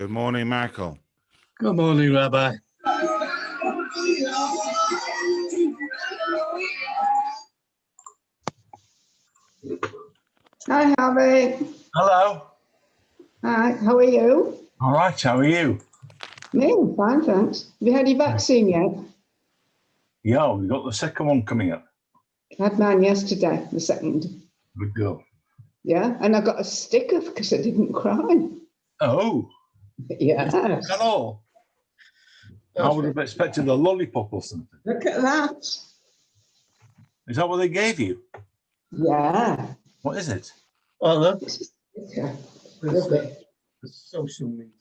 Good morning, Michael. Good morning, Rabbi. Hi, Harvey. Hello. Hi, how are you? All right, how are you? Me, I'm fine, thanks. Have you had your vaccine yet? Yeah, we've got the second one coming up. I had mine yesterday, the second. Good girl. Yeah, and I got a sticker because I didn't cry. Oh, Yes. at all? I would have expected a lollipop or something. Look at that. Is that what they gave you? Yeah. What is it? Oh, look, It's a sticker. the Lovely. social meeting.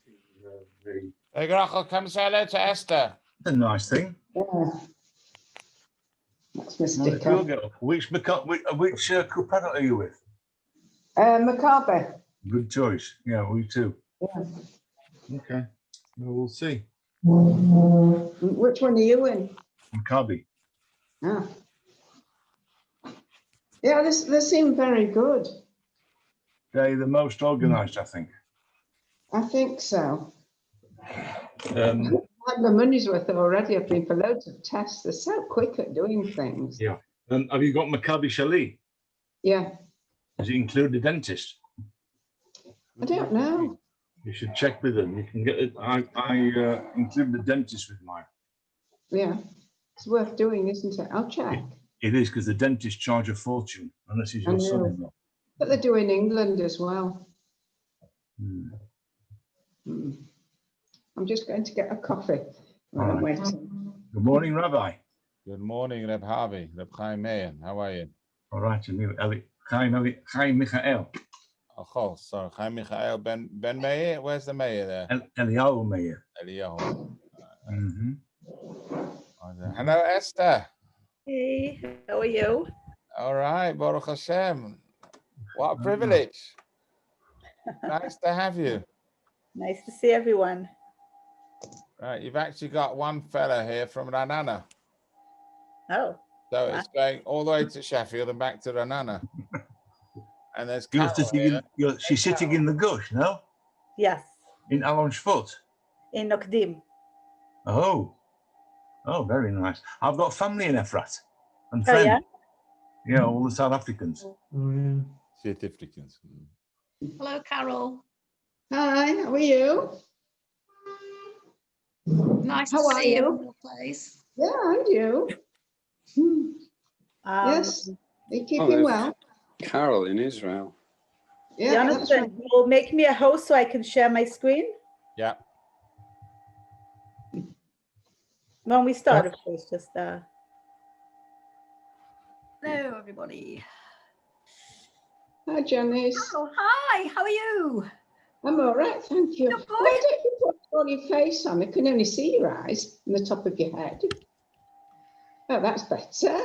Hey, Rachel, come say hello to Esther. That's a nice thing. Yeah. That's my Well, if you'll sticker. get up. Which Coupano are you with? Macabre. Good choice. Yeah, we too. Yeah. Okay. Well, we'll see. Which one are you in? Maccabi. Ah. Yeah, they seem very good. They're the most organised, I think. I think so. Um, I've had the money's worth already. I've been for loads of tests. They're so quick at doing things. yeah. Have you got Maccabi Shali? Yeah. Does it include the dentist? I don't know. You should check with them. You can get it. I include the dentist with mine. Yeah. It's worth doing, isn't it? I'll check. It is because the dentist charge a fortune unless he's I your know. son-in-law. But they do in England as well. Hmm. Mm. I'm just going to get a coffee while I'm waiting. Good morning, Rabbi. Good morning, Reb Harvey, Reb Chaim Meir. How are you? All right, and you, Chaim Michael. Oh, sorry, Chaim Michael Ben Meir. Where's the Meir there? Eliyahu Meir. Eliyahu. Mm-hmm. Hello, Esther. Hey, how are you? All right, Baruch Hashem. What a privilege. Nice to have you. Nice to see everyone. Right, you've actually got one fella here from Ranana. Oh, So it's going all the way to Sheffield and back to Ranana. And there's You're Carol sitting here. she's sitting in the gush, no? yes, In Alon's foot. in Nokdim. Oh, very nice. I've got family in Efrat and Oh, friends. yeah? Yeah, all the South Africans. South Africans. Hello, Carol. Hi, how are you? Nice How to are see you you? in your place. Yeah, and you? Yes. Are you keeping well? Carol in Israel. Yeah, that's Jonathan, right. you'll make me a host so I can share my screen Yeah. when we start, of course. Just Hello, everybody. Hi, Janice. Oh, hi. How are you? I'm all right, thank you. You're good. Why don't you put all your face on? I can only see your eyes and the top of your head. Oh, that's better.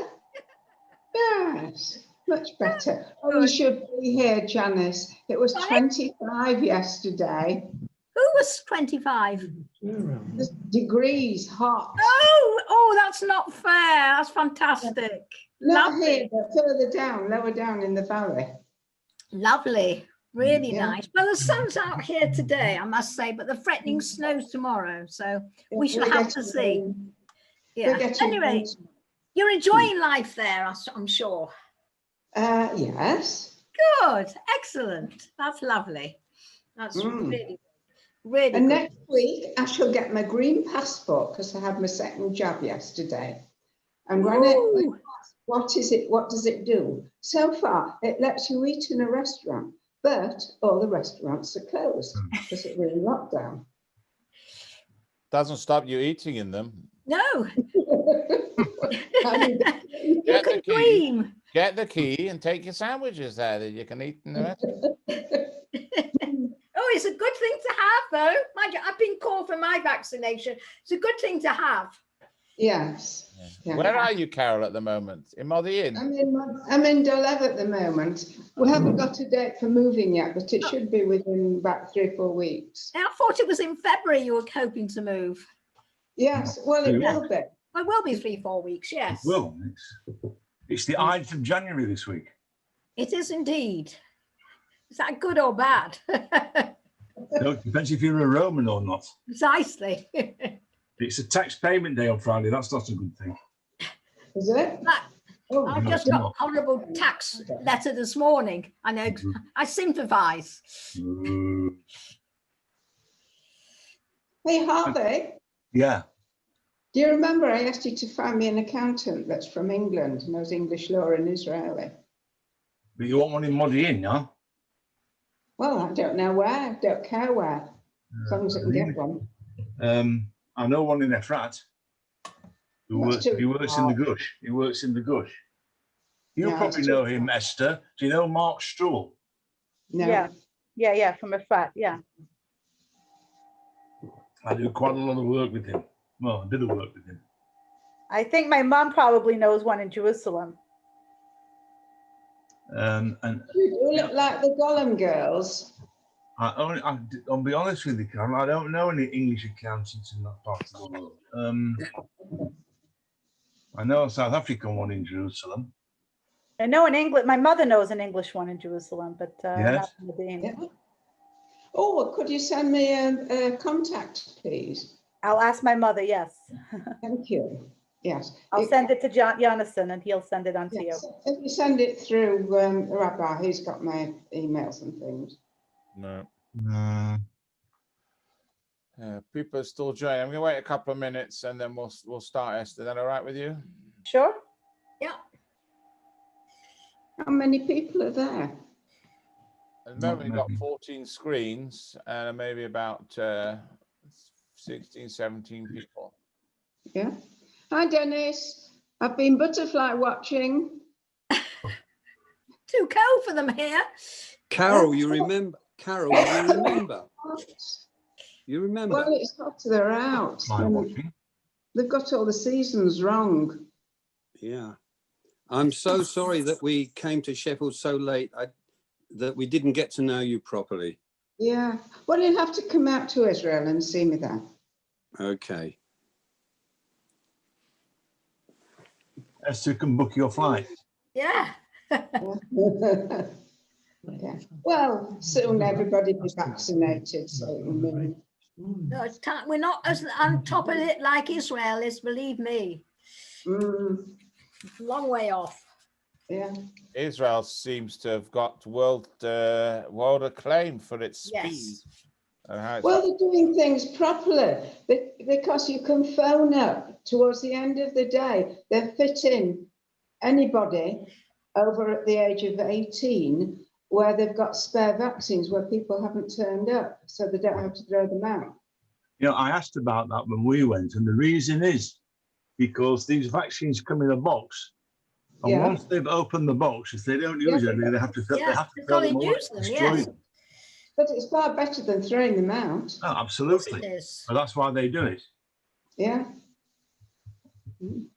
Yes, much better. Oh, you should be here, Janice. It was Sorry? 25 yesterday. Who was 25? The degrees hot. Oh, that's not fair. That's fantastic. Not Lovely. here, but further down, lower down in the valley. Lovely. Really Yeah. nice. Well, the sun's out here today, I must say, but the threatening snows tomorrow. So we shall We're have to getting see. rain. Yeah. We're getting Anyway, rain. you're enjoying life there, I'm sure. Yes. Good. Excellent. That's lovely. That's really, really And good. next week, I shall get my green passport because I had my second jab yesterday. And when Ooh. what is it? What does it do? So far, it lets you eat in a restaurant, but all the restaurants are closed because we're in lockdown. Doesn't stop you eating in them. No, I mean, you Get can the key. dream. Get the key and take your sandwiches there that you can eat in the restaurant. Oh, it's a good thing to have, though. Mind you, I've been called for my vaccination. It's a good thing to have. yes. Yeah. Where are you, Carol, at the moment? In Modi'in? I'm in Dolev at the moment. We haven't got a date for moving yet, but it should be within about 3 or 4 weeks. I thought it was in February you were hoping to move. Yes, well, it will be. Well, it will be 3-4 weeks, yes. Well, it's the 9th of January this week. It is indeed. Is that good or bad? No, it depends if you're a Roman or not. Precisely. It's a tax payment day on Friday. That's not a good thing. Is it? But Oh, I've no, just it's got not. a horrible tax letter this morning. I know, I sympathise. Mm, hey, Harvey, yeah. do you remember I asked you to find me an accountant that's from England, knows English law and Israeli? But you want one in Modi'in, yeah? Well, I don't know where, don't care where, as long as I can get one. I know one in Efrat. That's He too works in the far. Gush. He works in the Gush. You No, probably it's too know him, far. Esther. Do you know Mark Struhl? No. Yeah, from a frat, yeah. I do quite a lot of work with him. Well, I did a work with him. I think my mom probably knows one in Jerusalem. And You look like the Gollum girls. I'll be honest with you, Carol, I don't know any English accountants in that part of the world. I know a South African one in Jerusalem. I know in England, my mother knows an English one in Jerusalem, but Yes. not in Medina. Yeah. Oh, could you send me a contact, please? I'll ask my mother, yes. Thank you. Yes. I'll send it to Jonathan and he'll send it on to you. Yes. If you send it through Rabbi, he's got my emails and things. No. Uh, People are still joining. I'm going to wait a couple of minutes and then we'll start, Esther. Is that all right with you? Sure? Yeah. How many people are there? At the moment, we've got maybe. 14 screens and maybe about 16, 17 people. Yeah. Hi, Dennis. I've been butterfly watching. Too cold for them here. Carol, you remember? Carol, you remember? You remember? Well, it's hotter, they're out. my watching. They've got all the seasons wrong. Yeah. I'm so sorry that we came to Sheffield so late, that we didn't get to know you properly. Yeah. Well, you'll have to come out to Israel and see me there. Okay. Esther can book your flight. Yeah. Yeah. Well, soon everybody be vaccinated, so it will mean. No, it's we're not as on top of it like Israel is, believe me. Mm, It's a long way off. yeah. Israel seems to have got world acclaim for its speed. Yes. And how it's Well, they're doing things properly because you can phone up towards the end of the day. They're fitting anybody over at the age of 18 where they've got spare vaccines where people haven't turned up, so they don't have to throw them out. You know, I asked about that when we went, and the reason is because these vaccines come in a box. And Yeah. once they've opened the box, if they don't use it, they have to Yeah, throw they them away, use them, destroy yes. them. But it's far better than throwing them out. Oh, Yes, absolutely. it is. But that's why they do it. Yeah. Mm.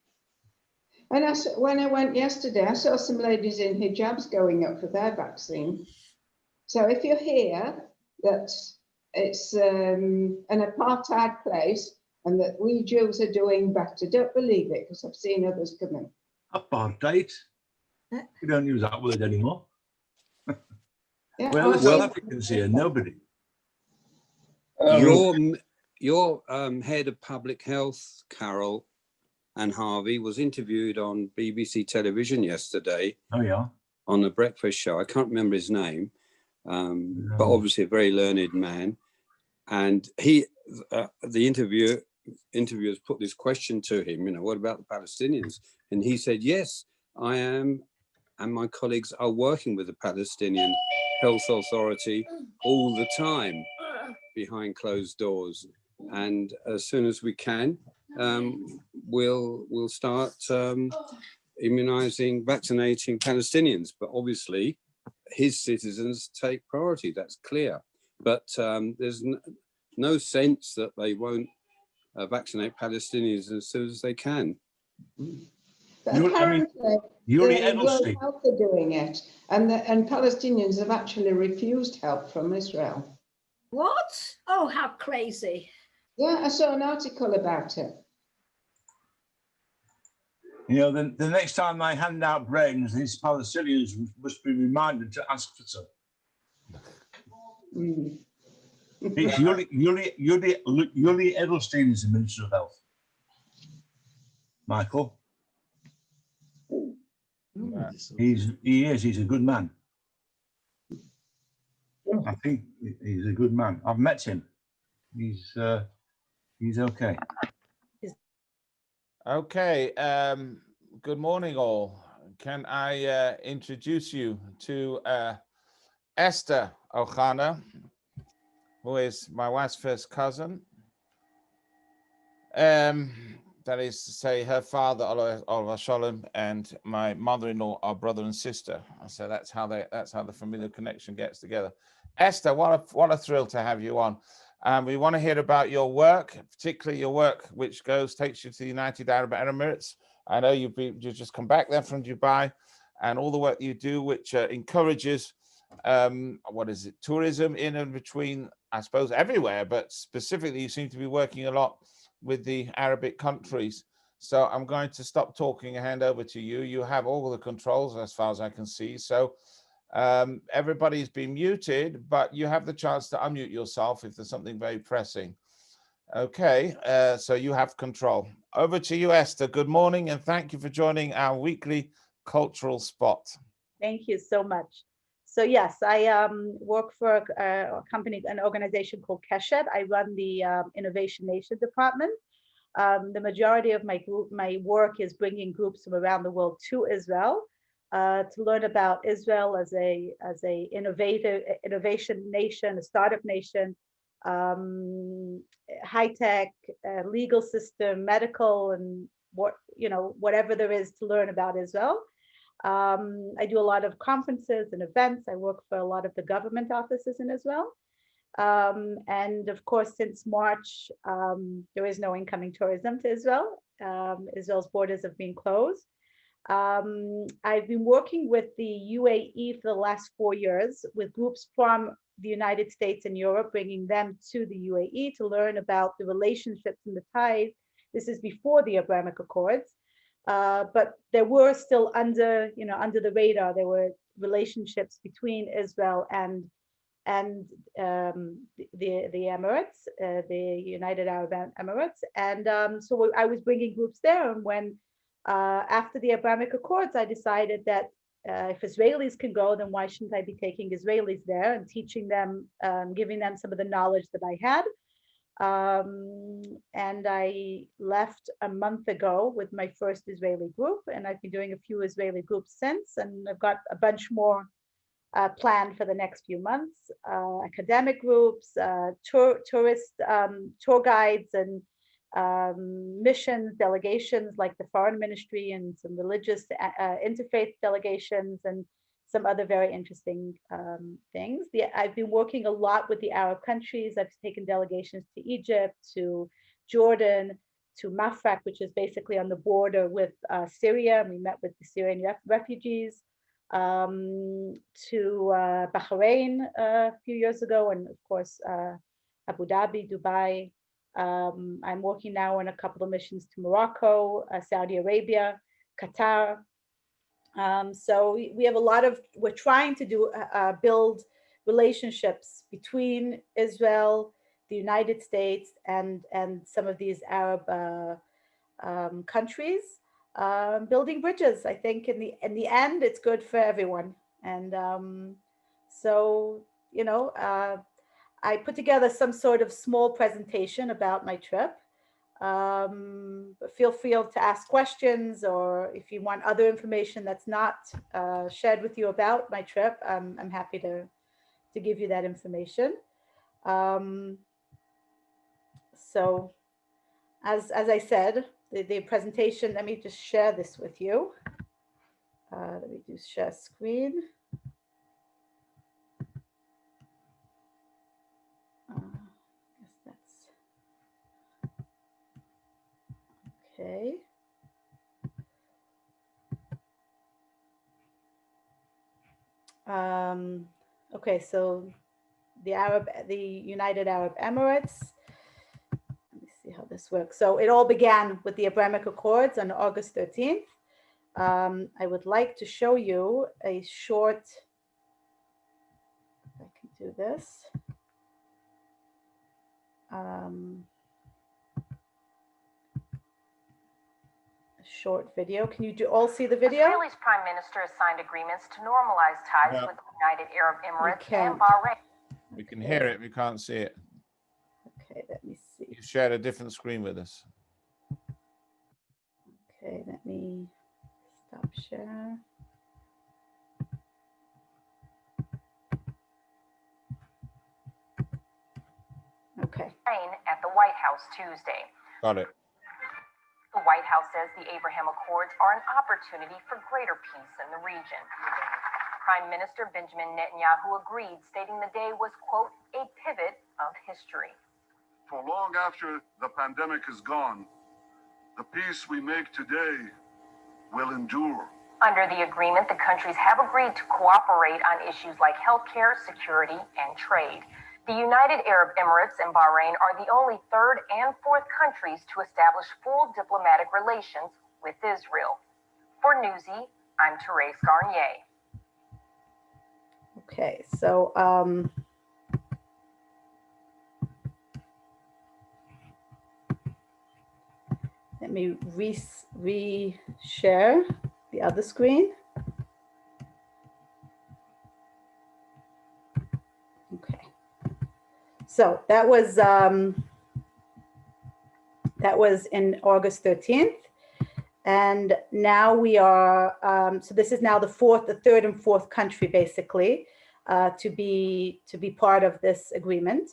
And when I went yesterday, I saw some ladies in hijabs going up for their vaccine. So if you hear that it's an apartheid place and that we Jews are doing better, don't believe it, because I've seen others coming. Apartheid. We don't use that word anymore. Yeah, Well, the I've South seen- Africans here, nobody. Your head of public health, Carol and Harvey, was interviewed on BBC television yesterday Oh, yeah. on a breakfast show. I can't remember his name, but obviously a very learned man. And the interviewers put this question to him, you know, what about the Palestinians? And he said, yes, I am, and my colleagues are working with the Palestinian Health Authority all the time behind closed doors. And as soon as we can, we'll start immunizing, vaccinating Palestinians. But obviously, his citizens take priority. That's clear. But there's no sense that they won't vaccinate Palestinians as soon as they can. But Yuri- I mean, apparently, Yuri the World Edelstein. Health are doing it, and Palestinians have actually refused help from Israel. What? Oh, how crazy. Yeah, I saw an article about it. You know, the next time they hand out brains, these Palestinians must be reminded to ask for some. Mm. It's Yuli Edelstein is the Minister of Health. Michael, he's a good man. I think he's a good man. I've met him. He's okay. Okay. Good morning, all. Can I introduce you to Esther O'Connor, who is my wife's first cousin. That is to say, her father, Oliver Sholem, and my mother-in-law are brother and sister. So that's how the familial connection gets together. Esther, what a thrill to have you on. We want to hear about your work, particularly your work which takes you to the United Arab Emirates. I know you've just come back there from Dubai, and all the work you do, which encourages tourism in and between, I suppose, everywhere, but specifically you seem to be working a lot with the Arabic countries. So I'm going to stop talking and hand over to you. You have all the controls as far as I can see. So everybody's been muted, but you have the chance to unmute yourself if there's something very pressing. Okay, so you have control. Over to you, Esther. Good morning, and thank you for joining our weekly cultural spot. Thank you so much. So yes, I work for a company, an organization called Keshet. I run the Innovation Nation department. The majority of my work is bringing groups from around the world to Israel to learn about Israel as a innovation nation, a startup nation, high tech, legal system, medical, and whatever there is to learn about Israel. I do a lot of conferences and events. I work for a lot of the government offices in Israel. And of course, since March, there is no incoming tourism to Israel. Israel's borders have been closed. I've been working with the UAE for the last 4 years with groups from the United States and Europe, bringing them to the UAE to learn about the relationships and the ties. This is before the Abrahamic Accords. But there were still under the radar, there were relationships between Israel and the Emirates, the United Arab Emirates. And so I was bringing groups there. And when after the Abrahamic Accords, I decided that if Israelis can go, then why shouldn't I be taking Israelis there and teaching them, giving them some of the knowledge that I had. And I left a month ago with my first Israeli group, and I've been doing a few Israeli groups since, and I've got a bunch more planned for the next few months. Academic groups, tourist tour guides, and missions, delegations like the Foreign Ministry, and some religious interfaith delegations, and some other very interesting things. I've been working a lot with the Arab countries. I've taken delegations to Egypt, to Jordan, to Mafraq, which is basically on the border with Syria. We met with the Syrian refugees, to Bahrain a few years ago, and of course, Abu Dhabi, Dubai. I'm working now on a couple of missions to Morocco, Saudi Arabia, Qatar. So we have we're trying to build relationships between Israel, the United States, and some of these Arab countries, building bridges. I think in the end, it's good for everyone. And so, I put together some sort of small presentation about my trip. But feel free to ask questions, or if you want other information that's not shared with you about my trip, I'm happy to give you that information. So as I said, the presentation, let me just share this with you. Let me do share screen. Okay. Okay, so the United Arab Emirates. Let me see how this works. So it all began with the Abrahamic Accords on August 13th. I would like to show you a short, if I can do this. short video. Can you all see the video? Israel's prime minister has signed agreements to normalize ties No. with the United Arab Emirates can't. and Bahrain. We can hear it, we can't see it. Okay, let me see. You shared a different screen with us. Okay, let me stop share. Okay. At the White House Tuesday. Got it. The White House says the Abraham Accords are an opportunity for greater peace in the region. Prime Minister Benjamin Netanyahu agreed, stating the day was, quote, a pivot of history. For long after the pandemic is gone, the peace we make today will endure. Under the agreement, the countries have agreed to cooperate on issues like healthcare, security, and trade. The United Arab Emirates and Bahrain are the only third and fourth countries to establish full diplomatic relations with Israel. For Newsy, I'm Therese Garnier. Okay, so let me re-share the other screen. Okay, so that was in August 13th. And now we are, so this is now the third and fourth country basically to be part of this agreement.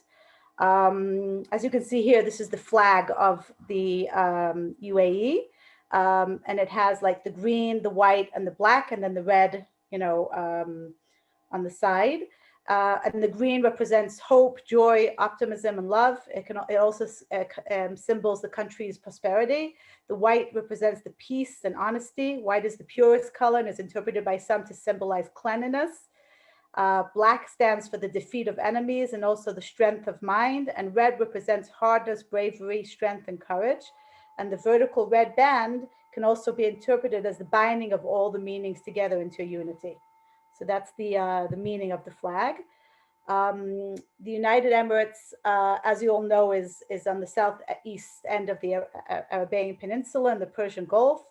As you can see here, this is the flag of the UAE, and it has like the green, the white, and the black, and then the red, you know, on the side. And the green represents hope, joy, optimism, and love. It also symbols the country's prosperity. The white represents the peace and honesty. White is the purest color and is interpreted by some to symbolize cleanliness. Black stands for the defeat of enemies and also the strength of mind. And red represents hardness, bravery, strength, and courage. And the vertical red band can also be interpreted as the binding of all the meanings together into unity. So that's the meaning of the flag. The United Emirates, as you all know, is on the southeast end of the Arabian Peninsula and the Persian Gulf.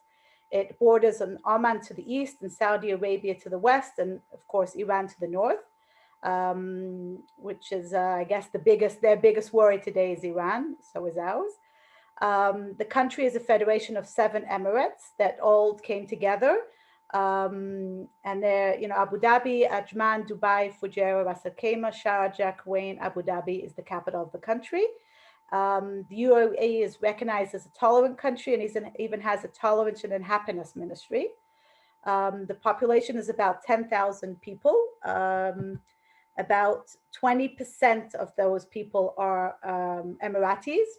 It borders on Oman to the east and Saudi Arabia to the west, and of course Iran to the north, which is, I guess, their biggest worry today is Iran. So is ours. The country is a federation of 7 emirates that all came together. And they're, you know, Abu Dhabi, Ajman, Dubai, Fujairah, Ras Al Khaimah, Sharjah, Kuwait, Abu Dhabi is the capital of the country. The UAE is recognized as a tolerant country and even has a tolerance and happiness ministry. The population is about 10,000 people. About 20% of those people are Emiratis,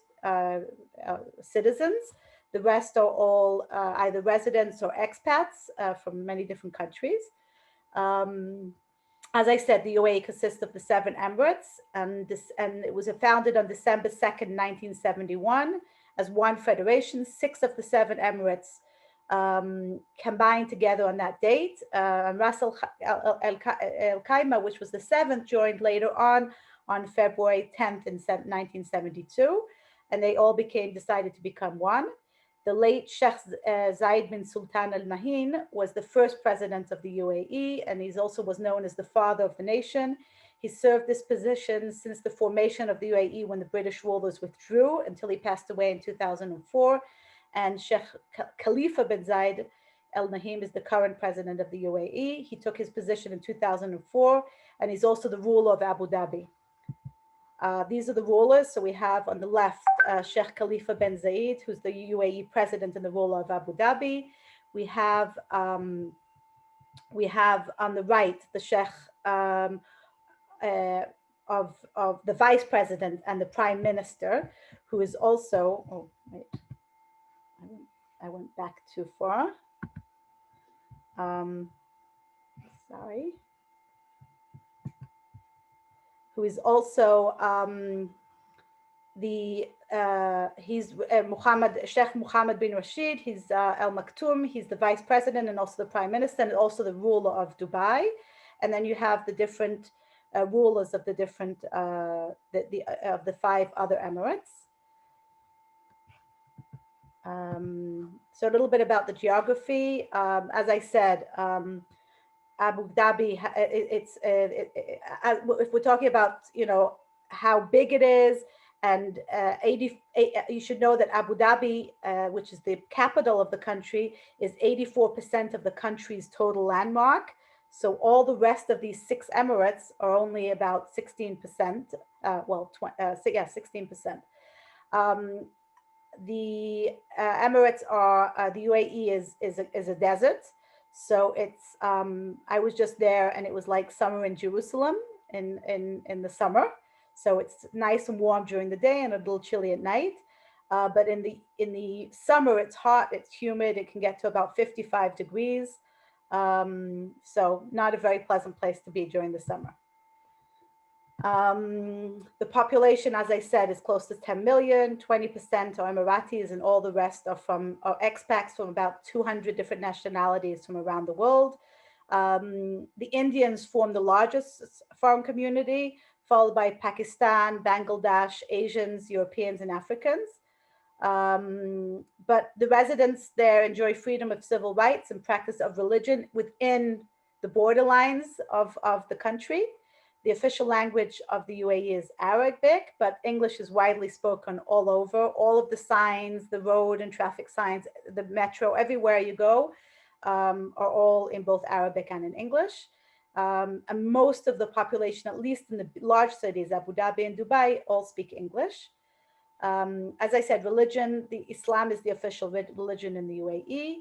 citizens. The rest are all either residents or expats from many different countries. As I said, the UAE consists of the 7 emirates, and it was founded on December 2nd, 1971 as one federation. 6 of the 7 emirates combined together on that date. And Ras Al Khaimah, which was the 7th, joined later on February 10th in 1972, and they all decided to become one. The late Sheikh Zayed bin Sultan Al Nahyan was the first president of the UAE, and he also was known as the father of the nation. He served this position since the formation of the UAE when the British rulers withdrew until he passed away in 2004. And Sheikh Khalifa bin Zayed Al Nahyan is the current president of the UAE. He took his position in 2004, and he's also the ruler of Abu Dhabi. These are the rulers. So we have on the left, Sheikh Khalifa bin Zayed, who's the UAE president and the ruler of Abu Dhabi. We have on the right, the Sheikh of the vice president and the prime minister, who is also, oh, wait, I went back too far. Sorry. Who is also he's Sheikh Mohammed bin Rashid. He's Al Maktoum. He's the vice president and also the prime minister and also the ruler of Dubai. And then you have the different rulers of the different of the 5 other emirates. So a little bit about the geography. As I said, Abu Dhabi, if we're talking about, you know, how big it is, and you should know that Abu Dhabi, which is the capital of the country, is 84% of the country's total landmark. So all the rest of these 6 emirates are only about 16%. 16%. The Emirates are the UAE is a desert, so it's I was just there, and it was like summer in Jerusalem in the summer. So it's nice and warm during the day and a little chilly at night. But in the summer, it's hot, it's humid, it can get to about 55 degrees. So not a very pleasant place to be during the summer. The population, as I said, is close to 10 million, 20% are Emiratis, and all the rest are expats from about 200 different nationalities from around the world. The Indians form the largest foreign community, followed by Pakistan, Bangladesh, Asians, Europeans, and Africans. But the residents there enjoy freedom of civil rights and practice of religion within the borderlines of the country. The official language of the UAE is Arabic, but English is widely spoken all over. All of the signs, the road and traffic signs, the metro, everywhere you go, are all in both Arabic and in English. And most of the population, at least in the large cities, Abu Dhabi and Dubai, all speak English. As I said, religion, Islam is the official religion in the UAE,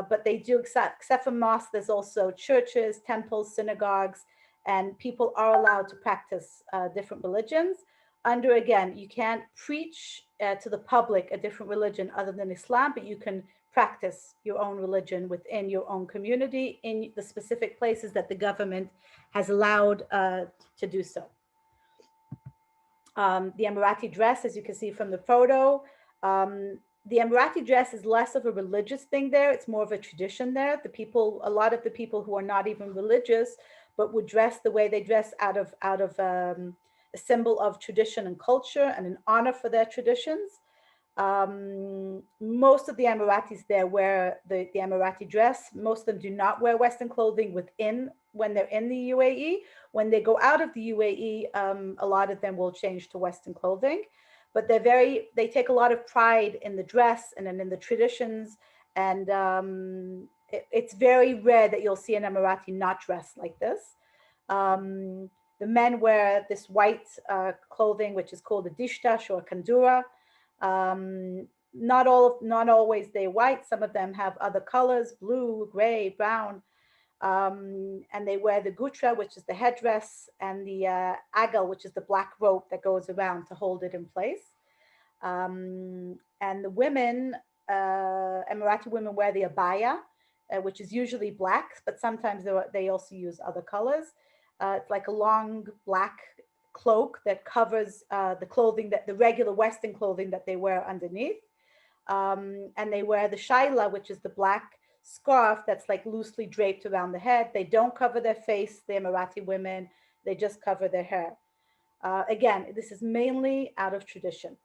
but they do, except for mosques, there's also churches, temples, synagogues, and people are allowed to practice different religions. Again, you can't preach to the public a different religion other than Islam, but you can practice your own religion within your own community in the specific places that the government has allowed to do so. The Emirati dress, as you can see from the photo, the Emirati dress is less of a religious thing there. It's more of a tradition there. A lot of the people who are not even religious, but would dress the way they dress out of a symbol of tradition and culture and an honor for their traditions. Most of the Emiratis there wear the Emirati dress. Most of them do not wear Western clothing when they're in the UAE. When they go out of the UAE, a lot of them will change to Western clothing, but they take a lot of pride in the dress and in the traditions. And it's very rare that you'll see an Emirati not dressed like this. The men wear this white clothing, which is called a dishtash or a kandura. Not always they're white. Some of them have other colors, blue, gray, brown. And they wear the gutra, which is the headdress, and the agal, which is the black rope that goes around to hold it in place. And the women, Emirati women, wear the abaya, which is usually black, but sometimes they also use other colors. It's like a long black cloak that covers the clothing, the regular Western clothing that they wear underneath. And they wear the shaila, which is the black scarf that's like loosely draped around the head. They don't cover their face, the Emirati women, they just cover their hair. Again, this is mainly out of tradition.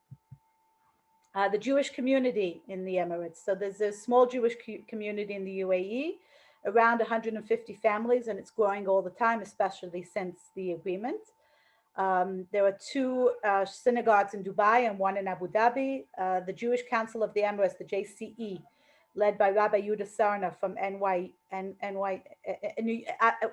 The Jewish community in the Emirates. So there's a small Jewish community in the UAE, around 150 families, and it's growing all the time, especially since the agreement. There are 2 synagogues in Dubai and 1 in Abu Dhabi. The Jewish Council of the Emirates, the JCE, led by Rabbi Yehuda Sarna from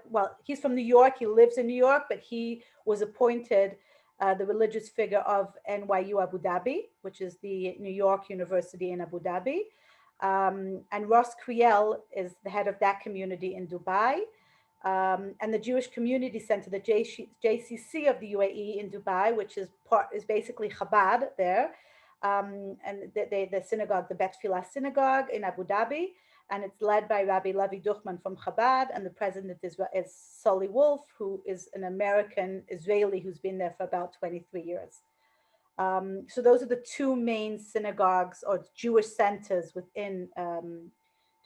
well, he's from New York. He lives in New York, but he was appointed the religious figure of NYU Abu Dhabi, which is the New York University in Abu Dhabi. And Ross Kriel is the head of that community in Dubai. And the Jewish Community Center, the JCC of the UAE in Dubai, which is basically Chabad there. And the synagogue, the Bet Filah Synagogue in Abu Dhabi, and it's led by Rabbi Levi Duchman from Chabad, and the president is Solly Wolf, who is an American Israeli who's been there for about 23 years. So those are the 2 main synagogues or Jewish centers within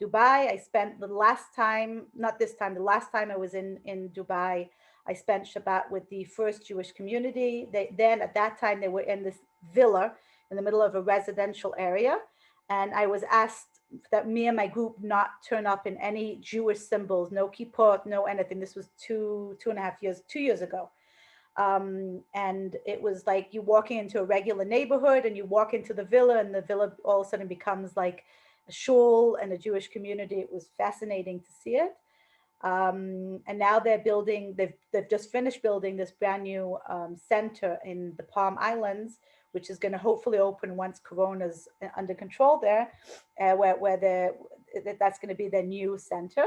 Dubai. I spent the last time I was in Dubai, I spent Shabbat with the first Jewish community. Then at that time, they were in this villa in the middle of a residential area. And I was asked that me and my group not turn up in any Jewish symbols, no kippot, no anything. This was 2 years ago. And it was like you walking into a regular neighborhood and you walk into the villa and the villa all of a sudden becomes like a shul and a Jewish community. It was fascinating to see it. And now they're building, they've just finished building this brand new center in the Palm Islands, which is going to hopefully open once Corona's under control there, that's going to be their new center.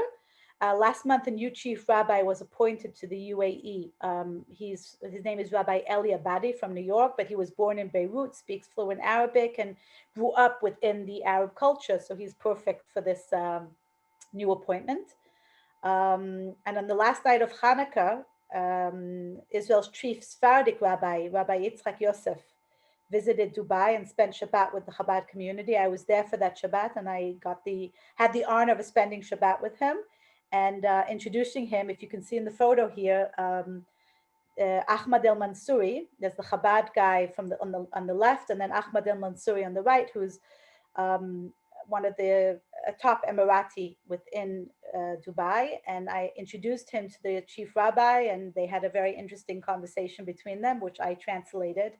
Last month, a new chief rabbi was appointed to the UAE. His name is Rabbi Eli Abadi from New York, but he was born in Beirut, speaks fluent Arabic, and grew up within the Arab culture. So he's perfect for this new appointment. And on the last night of Hanukkah, Israel's chief Sephardic rabbi, Rabbi Yitzchak Yosef, visited Dubai and spent Shabbat with the Chabad community. I was there for that Shabbat, and I had the honor of spending Shabbat with him and introducing him. If you can see in the photo here, Ahmad El Mansouri. There's the Chabad guy on the left, and then Ahmad El Mansouri on the right, who's one of the top Emirati within Dubai. And I introduced him to the chief rabbi, and they had a very interesting conversation between them, which I translated.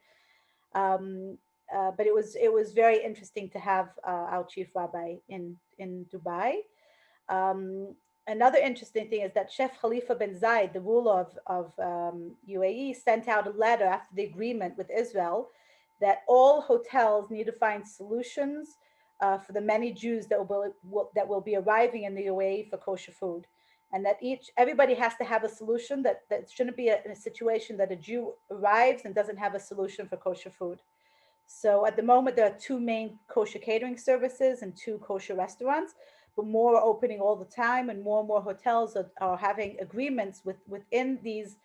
But it was very interesting to have our chief rabbi in Dubai. Another interesting thing is that Sheikh Khalifa bin Zayed, the ruler of UAE, sent out a letter after the agreement with Israel that all hotels need to find solutions for the many Jews that will be arriving in the UAE for kosher food, and that everybody has to have a solution. That shouldn't be a situation that a Jew arrives and doesn't have a solution for kosher food. So at the moment, there are 2 main kosher catering services and 2 kosher restaurants, but more are opening all the time, and more hotels are having agreements within these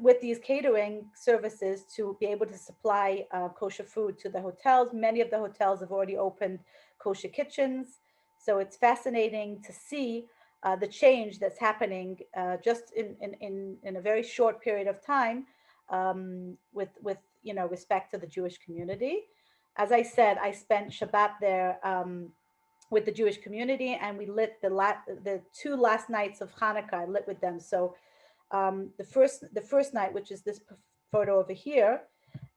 with these catering services to be able to supply kosher food to the hotels. Many of the hotels have already opened kosher kitchens. So it's fascinating to see the change that's happening just in a very short period of time with respect to the Jewish community. As I said, I spent Shabbat there with the Jewish community, and we lit the 2 last nights of Hanukkah. I lit with them. So the first night, which is this photo over here,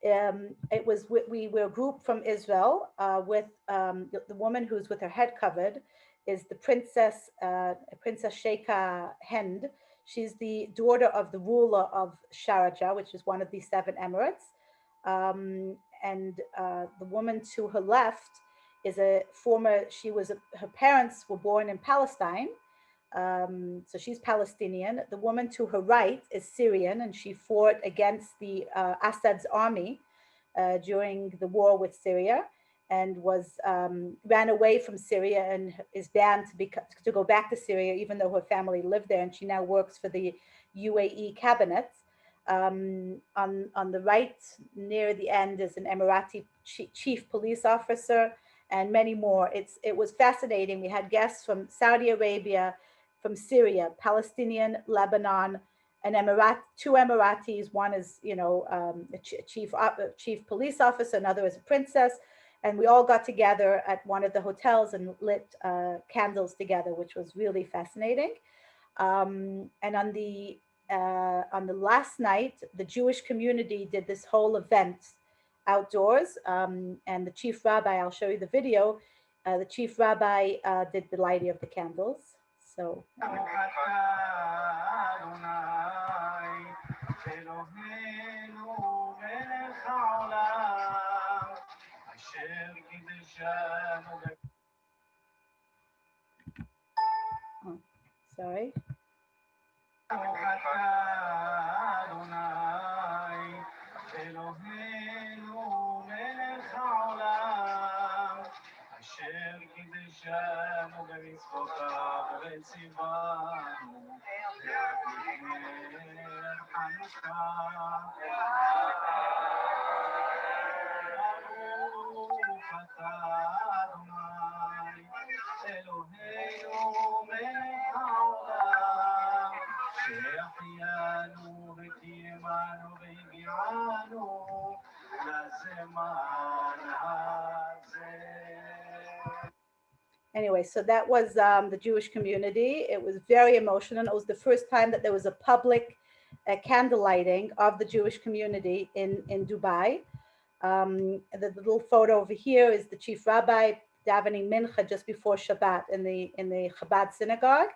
we were a group from Israel with the woman who's with her head covered is the Princess Sheikha Hind. She's the daughter of the ruler of Sharjah, which is one of the 7 Emirates. And the woman to her left is her parents were born in Palestine. So she's Palestinian. The woman to her right is Syrian, and she fought against the Assad's army during the war with Syria, and ran away from Syria and is banned to go back to Syria, even though her family lived there. And she now works for the UAE cabinet. On the right, near the end, is an Emirati chief police officer, and many more. It was fascinating. We had guests from Saudi Arabia, from Syria, Palestinian, Lebanon, and 2 Emiratis. One is, a chief police officer, another is a princess. And we all got together at one of the hotels and lit candles together, which was really fascinating. And on the last night, the Jewish community did this whole event outdoors. And the chief rabbi, I'll show you the video, the chief rabbi did the lighting of the candles. So. Oh, sorry. Anyway, so that was the Jewish community. It was very emotional. It was the first time that there was a public candle lighting of the Jewish community in Dubai. The little photo over here is the chief rabbi davening mincha just before Shabbat in the Chabad synagogue.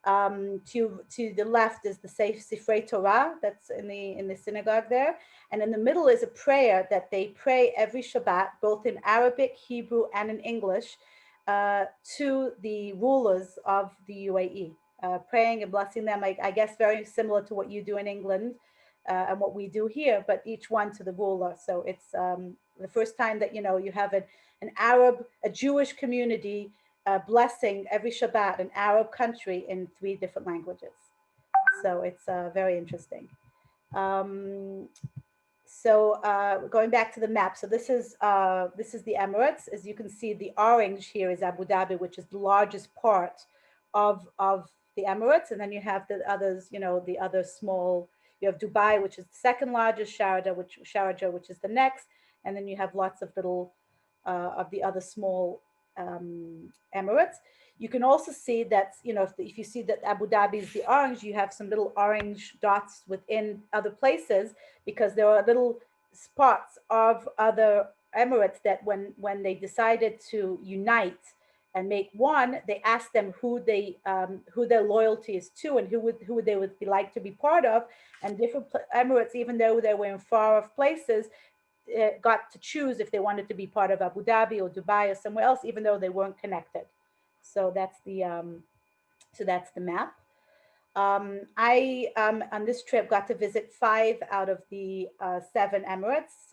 To the left is the Sifrei Torah that's in the synagogue there, and in the middle is a prayer that they pray every Shabbat, both in Arabic, Hebrew, and in English, to the rulers of the UAE, praying and blessing them. I guess very similar to what you do in England and what we do here, but each one to the ruler. So it's the first time that you have an Arab, a Jewish community blessing every Shabbat an Arab country in 3 different languages. So it's very interesting. Going back to the map, so this is the Emirates. As you can see, the orange here is Abu Dhabi, which is the largest part of the Emirates, and then you have the others, the other small. You have Dubai, which is the second largest, Sharjah, which is the next, and then you have lots of little of the other small Emirates. You can also see that, if you see that Abu Dhabi is the orange, you have some little orange dots within other places, because there are little spots of other Emirates that when they decided to unite and make one, they asked them who their loyalty is to and who they would like to be part of. And different Emirates, even though they were in far off places, got to choose if they wanted to be part of Abu Dhabi or Dubai or somewhere else, even though they weren't connected. So that's the map. I on this trip got to visit 5 out of the 7 Emirates.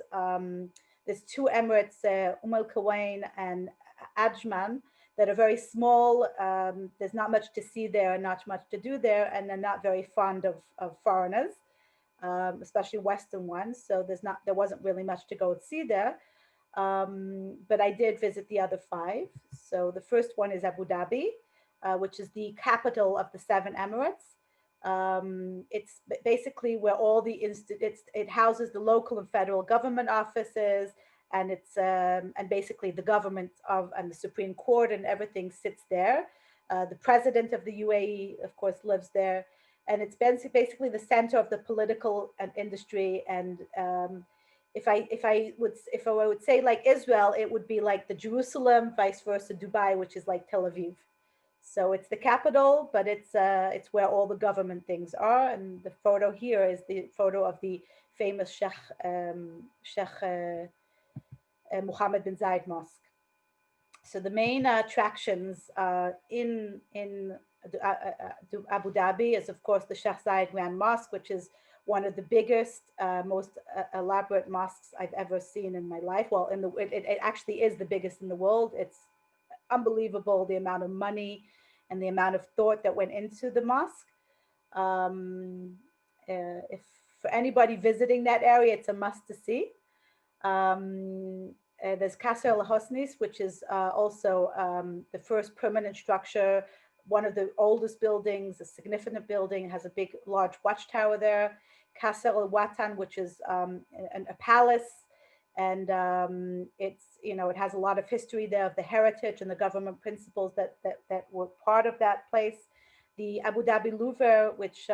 There's 2 Emirates, Al Quwain and Ajman, that are very small. There's not much to see there and not much to do there, and they're not very fond of foreigners. Especially Western ones. So there wasn't really much to go and see there. But I did visit the other 5. So the first one is Abu Dhabi, which is the capital of the 7 Emirates. It's basically where all it houses the local and federal government offices, and it's and basically the government and the Supreme Court and everything sits there. The president of the UAE, of course, lives there. And it's basically the center of the political and industry. And if I would say like Israel, it would be like the Jerusalem, vice versa, Dubai, which is like Tel Aviv. So it's the capital, but it's where all the government things are. And the photo here is the photo of the famous Sheikh Mohammed bin Zayed Mosque. So the main attractions in Abu Dhabi is, of course, the Sheikh Zayed Grand Mosque, which is one of the biggest, most elaborate mosques I've ever seen in my life. Well, it actually is the biggest in the world. It's unbelievable the amount of money and the amount of thought that went into the mosque. If for anybody visiting that area, it's a must to see. There's Qasr al-Hosnis, which is also the first permanent structure, one of the oldest buildings, a significant building, has a large watchtower there. Qasr al-Watan, which is a palace, and it has a lot of history there of the heritage and the government principles that were part of that place. The Abu Dhabi Louvre, which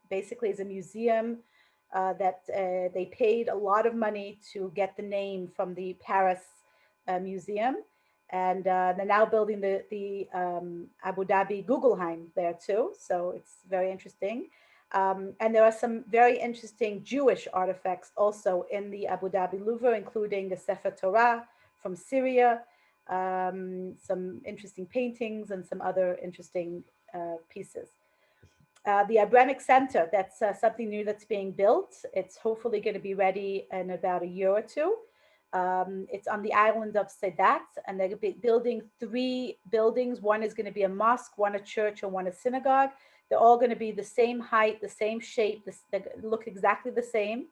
basically is a museum that they paid a lot of money to get the name from the Paris museum. And they're now building the Abu Dhabi Guggenheim there too. So it's very interesting. And there are some very interesting Jewish artifacts also in the Abu Dhabi Louvre, including the Sefer Torah from Syria, some interesting paintings and some other interesting pieces. The Abrahamic Center, that's something new that's being built. It's hopefully going to be ready in about a year or 2. It's on the island of Sadat, and they're building 3 buildings. One is going to be a mosque, one a church, and one a synagogue. They're all going to be the same height, the same shape, they look exactly the same.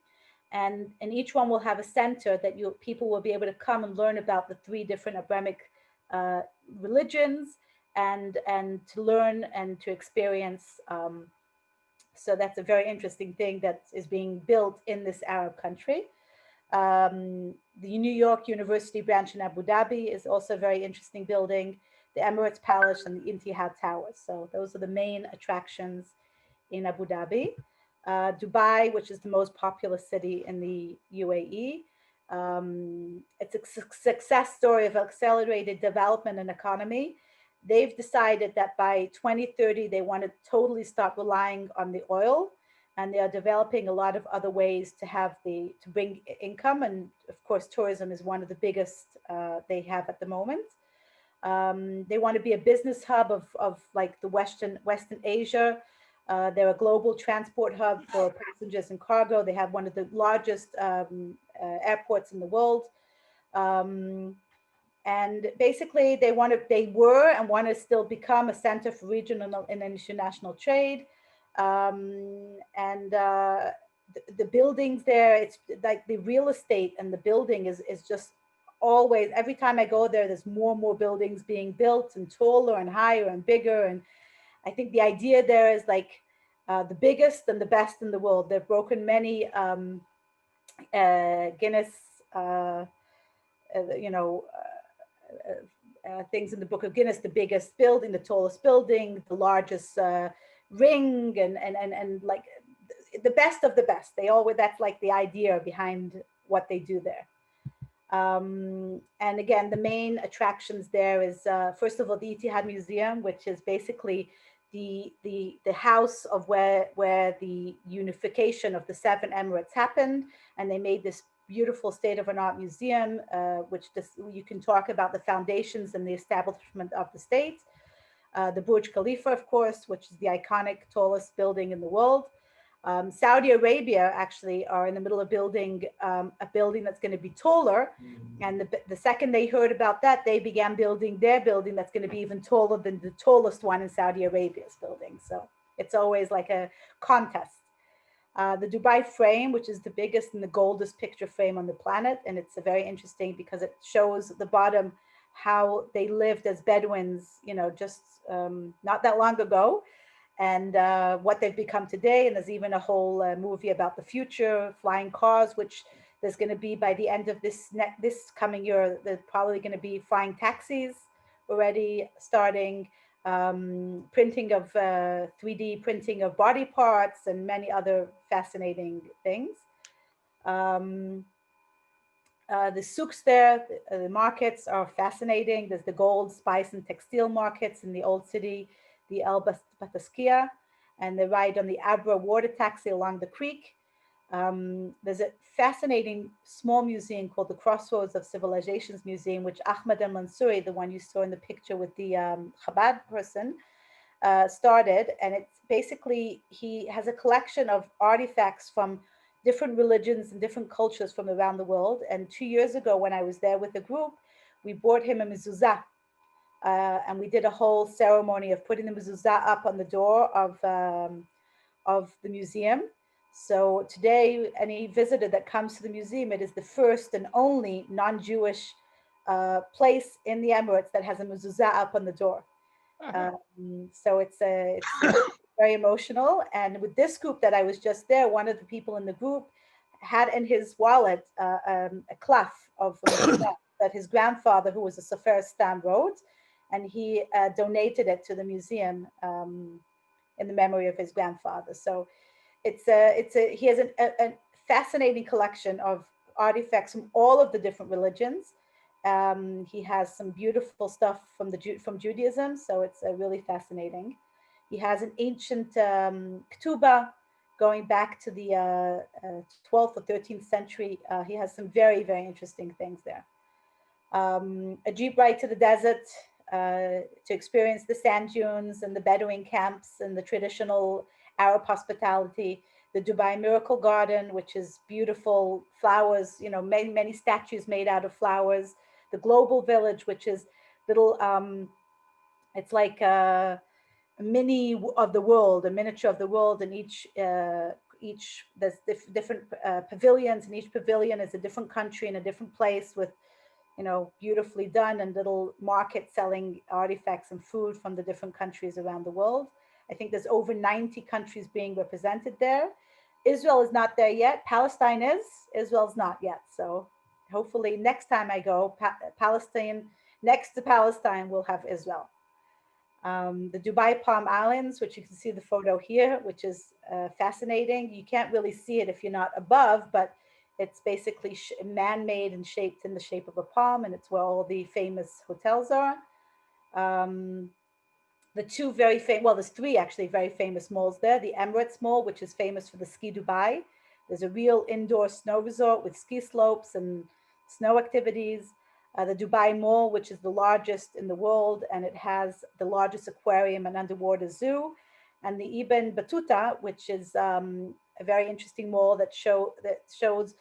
And each one will have a center that people will be able to come and learn about the 3 different Abrahamic religions and to learn and to experience. So that's a very interesting thing that is being built in this Arab country. The New York University branch in Abu Dhabi is also a very interesting building, the Emirates Palace and the Etihad Towers. So those are the main attractions in Abu Dhabi. Dubai, which is the most populous city in the UAE. It's a success story of accelerated development and economy. They've decided that by 2030, they want to totally stop relying on the oil, and they are developing a lot of other ways to bring income. And of course, tourism is one of the biggest they have at the moment. They want to be a business hub of like the Western Asia. They're a global transport hub for passengers and cargo. They have one of the largest airports in the world. And basically they were and want to still become a center for regional and international trade. The buildings there, it's like the real estate and the building is just always, every time I go there, there's more and more buildings being built and taller and higher and bigger. And I think the idea there is like the biggest and the best in the world. They've broken many Guinness, things in the book of Guinness, the biggest building, the tallest building, the largest ring, and like the best of the best. That's like the idea behind what they do there. And again, the main attractions there is first of all the Etihad Museum, which is basically the house of where the unification of the 7 Emirates happened, and they made this beautiful state-of-the-art museum, you can talk about the foundations and the establishment of the state. The Burj Khalifa, of course, which is the iconic tallest building in the world. Saudi Arabia actually are in the middle of building a building that's going to be taller. And the second they heard about that, they began building their building that's going to be even taller than the tallest one in Saudi Arabia's building. So it's always like a contest. The Dubai frame, which is the biggest and the goldest picture frame on the planet. And it's very interesting because it shows at the bottom how they lived as Bedouins, just not that long ago, and what they've become today. And there's even a whole movie about the future, flying cars, which there's going to be by the end of this coming year, there's probably going to be flying taxis already starting, printing of 3D printing of body parts and many other fascinating things. The souks there, the markets are fascinating. There's the gold, spice, and textile markets in the old city, the El Bataskia, and they ride on the Abra water taxi along the creek. There's a fascinating small museum called the Crossroads of Civilizations Museum, which Ahmed al-Mansouri, the one you saw in the picture with the Chabad person, started. And it's basically, he has a collection of artifacts from different religions and different cultures from around the world. And 2 years ago, when I was there with a group, we brought him a mezuzah. And we did a whole ceremony of putting the mezuzah up on the door of the museum. So today, any visitor that comes to the museum, it is the first and only non-Jewish place in the Emirates that has a mezuzah up on the door. So it's very emotional. And with this group that I was just there, one of the people in the group had in his wallet a cloth of that his grandfather, who was a Sefer Stam, wrote, and he donated it to the museum in the memory of his grandfather. So he has a fascinating collection of artifacts from all of the different religions. He has some beautiful stuff from Judaism, so it's really fascinating. He has an ancient ketubah going back to the 12th or 13th century. He has some very, very interesting things there. A jeep ride to the desert to experience the sand dunes and the Bedouin camps and the traditional Arab hospitality. The Dubai Miracle Garden, which is beautiful flowers, many, many statues made out of flowers. The Global Village, which is little, it's like a mini of the world, a miniature of the world, and each there's different pavilions, and each pavilion is a different country and a different place with, beautifully done, and little markets selling artifacts and food from the different countries around the world. I think there's over 90 countries being represented there. Israel is not there yet. Palestine is. Israel's not yet. So hopefully next time I go, Palestine, next to Palestine, we'll have Israel. The Dubai Palm Islands, which you can see the photo here, which is fascinating. You can't really see it if you're not above, but it's basically man-made and shaped in the shape of a palm, and it's where all the famous hotels are. The two very famous, well, there's three actually very famous malls there. The Emirates Mall, which is famous for the Ski Dubai. There's a real indoor snow resort with ski slopes and snow activities. The Dubai Mall, which is the largest in the world, and it has the largest aquarium and underwater zoo. And the Ibn Battuta, which is a very interesting mall that shows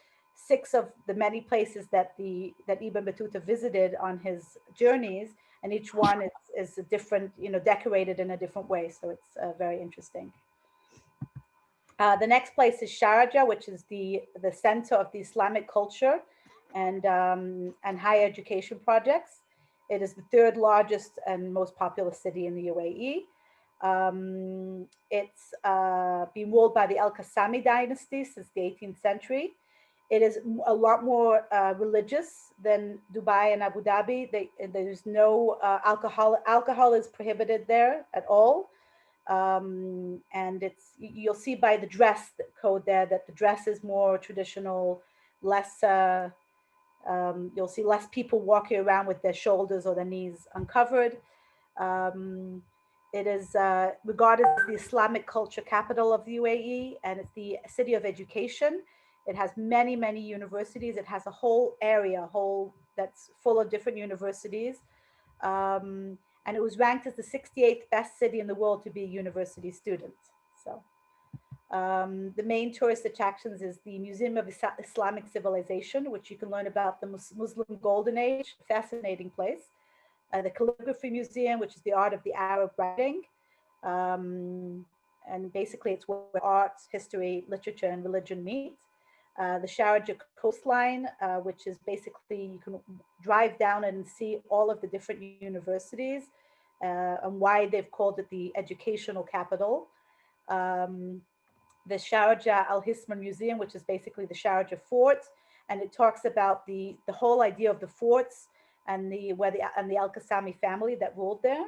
6 of the many places that Ibn Battuta visited on his journeys, and each one is a different, decorated in a different way. So it's very interesting. The next place is Sharjah, which is the center of the Islamic culture and higher education projects. It is the 3rd largest and most populous city in the UAE. It's been ruled by the Al-Qassami dynasty since the 18th century. It is a lot more religious than Dubai and Abu Dhabi. There's no alcohol. Alcohol is prohibited there at all. And you'll see by the dress code there that the dress is more traditional, less, you'll see less people walking around with their shoulders or their knees uncovered. It is regarded as the Islamic culture capital of the UAE, and it's the city of education. It has many, many universities. It has a whole area, that's full of different universities. And it was ranked as the 68th best city in the world to be a university student. So the main tourist attractions is the Museum of Islamic Civilization, which you can learn about the Muslim Golden Age, fascinating place. The Calligraphy Museum, which is the art of the Arab writing. And basically it's where art, history, literature, and religion meet. The Sharjah coastline, which is basically, you can drive down and see all of the different universities and why they've called it the educational capital. The Sharjah Al-Hisman Museum, which is basically the Sharjah fort, and it talks about the whole idea of the forts and the Al-Qassami family that ruled there.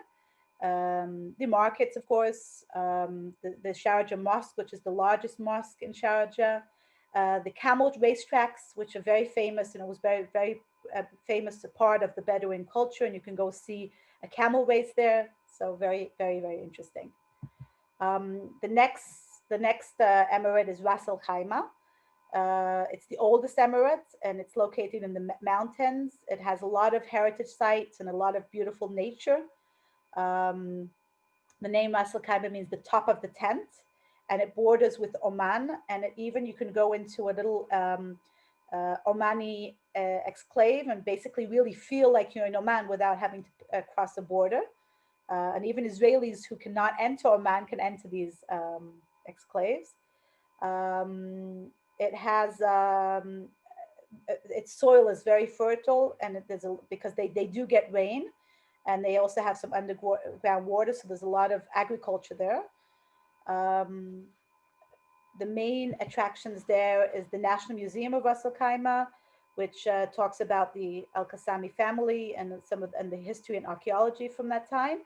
The markets, of course, the Sharjah Mosque, which is the largest mosque in Sharjah. The camel racetracks, which are very famous, and it was very, very famous part of the Bedouin culture, and you can go see a camel race there. So very, very, very interesting. The next emirate is Ras Al Khaimah. It's the oldest emirate, and it's located in the mountains. It has a lot of heritage sites and a lot of beautiful nature. The name Ras Al Khaimah means the top of the tent, and it borders with Oman, and you can go into a little Omani exclave and basically really feel like you're in Oman without having to cross a border. And even Israelis who cannot enter Oman can enter these exclaves. It has its soil is very fertile, and because they do get rain, and they also have some underground water, so there's a lot of agriculture there. The main attractions there is the National Museum of Ras Al Khaimah, which talks about the Al-Qassami family and the history and archaeology from that time.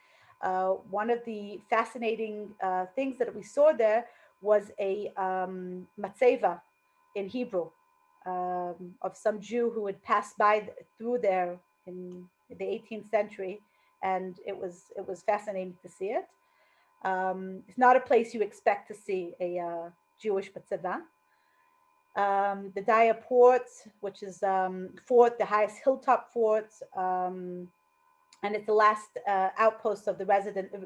One of the fascinating things that we saw there was a matzeva in Hebrew of some Jew who had passed through there in the 18th century, and it was fascinating to see it. It's not a place you expect to see a Jewish matzeva. The Daya Port, which is fort, the highest hilltop fort, and it's the last outpost of the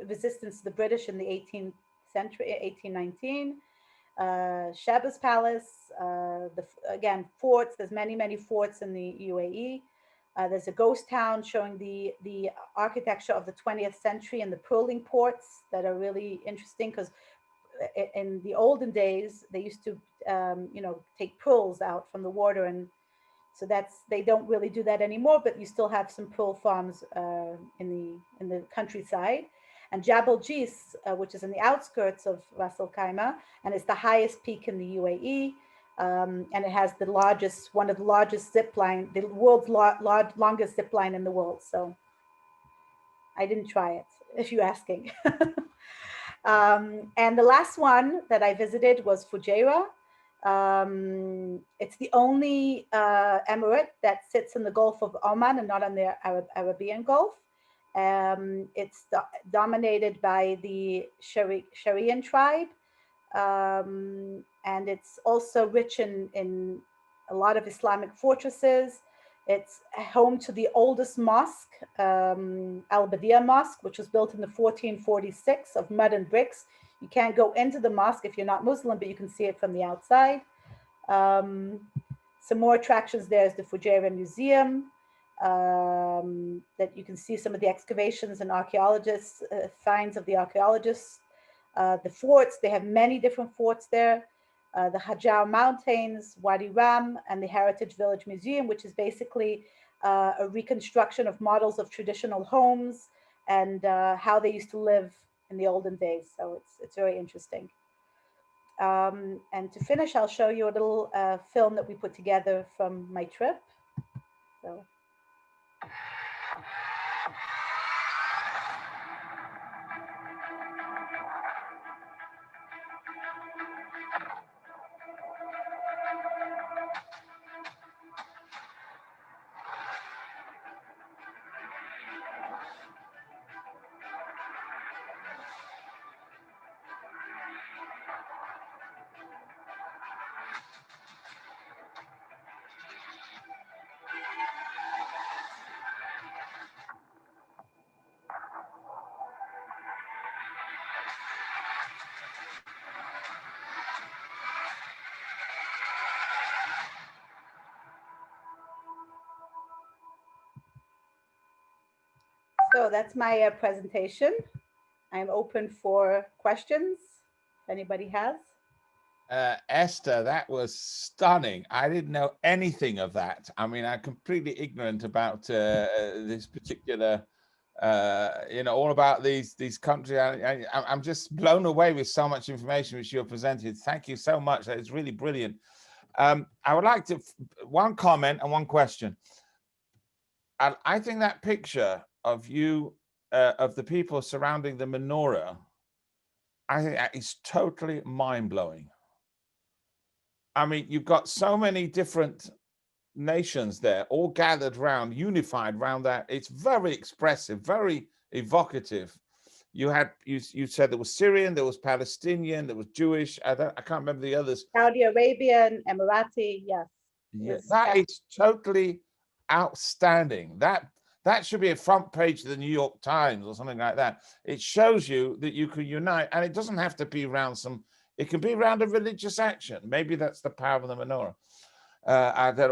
resistance to the British in the 18th century, 1819. Shebas Palace, again, forts. There's many, many forts in the UAE. There's a ghost town showing the architecture of the 20th century and the pearling ports that are really interesting, because in the olden days they used to take pearls out from the water, and so they don't really do that anymore, but you still have some pearl farms in the countryside. and Jabal Jis, which is in the outskirts of Ras Al Khaimah, and it's the highest peak in the UAE. And it has the largest, one of the largest zip line, the world's longest zip line in the world. So I didn't try it, if you're asking. And the last one that I visited was Fujairah. It's the only emirate that sits in the Gulf of Oman and not on the Arabian Gulf. It's dominated by the Sharian tribe. And it's also rich in a lot of Islamic fortresses. It's home to the oldest mosque, Al-Badiya Mosque, which was built in the 1446 of mud and bricks. You can't go into the mosque if you're not Muslim, but you can see it from the outside. Some more attractions there is the Fujairah Museum, that you can see some of the excavations and archaeologists, finds of the archaeologists. The forts, they have many different forts there. The Hajar Mountains, Wadi Ram, and the Heritage Village Museum, which is basically a reconstruction of models of traditional homes and how they used to live in the olden days. So it's very interesting. And to finish, I'll show you a little film that we put together from my trip. So. So that's my presentation. I'm open for questions, if anybody has. Esther, that was stunning. I didn't know anything of that. I mean, I'm completely ignorant about this particular, all about these countries. I'm just blown away with so much information which you have presented. Thank you so much. That is really brilliant. I would like to, one comment and one question. I think that picture of you, of the people surrounding the menorah, I think that is totally mind-blowing. I mean, you've got so many different nations there, all gathered round, unified around that. It's very expressive, very evocative. You had, you said there was Syrian, there was Palestinian, there was Jewish. I can't remember the others. Saudi Arabian, Emirati, yes. Yeah, that is totally outstanding. That should be a front page of the New York Times or something like that. It shows you that you can unite, and it doesn't have to be around some, it can be around a religious action. Maybe that's the power of the menorah.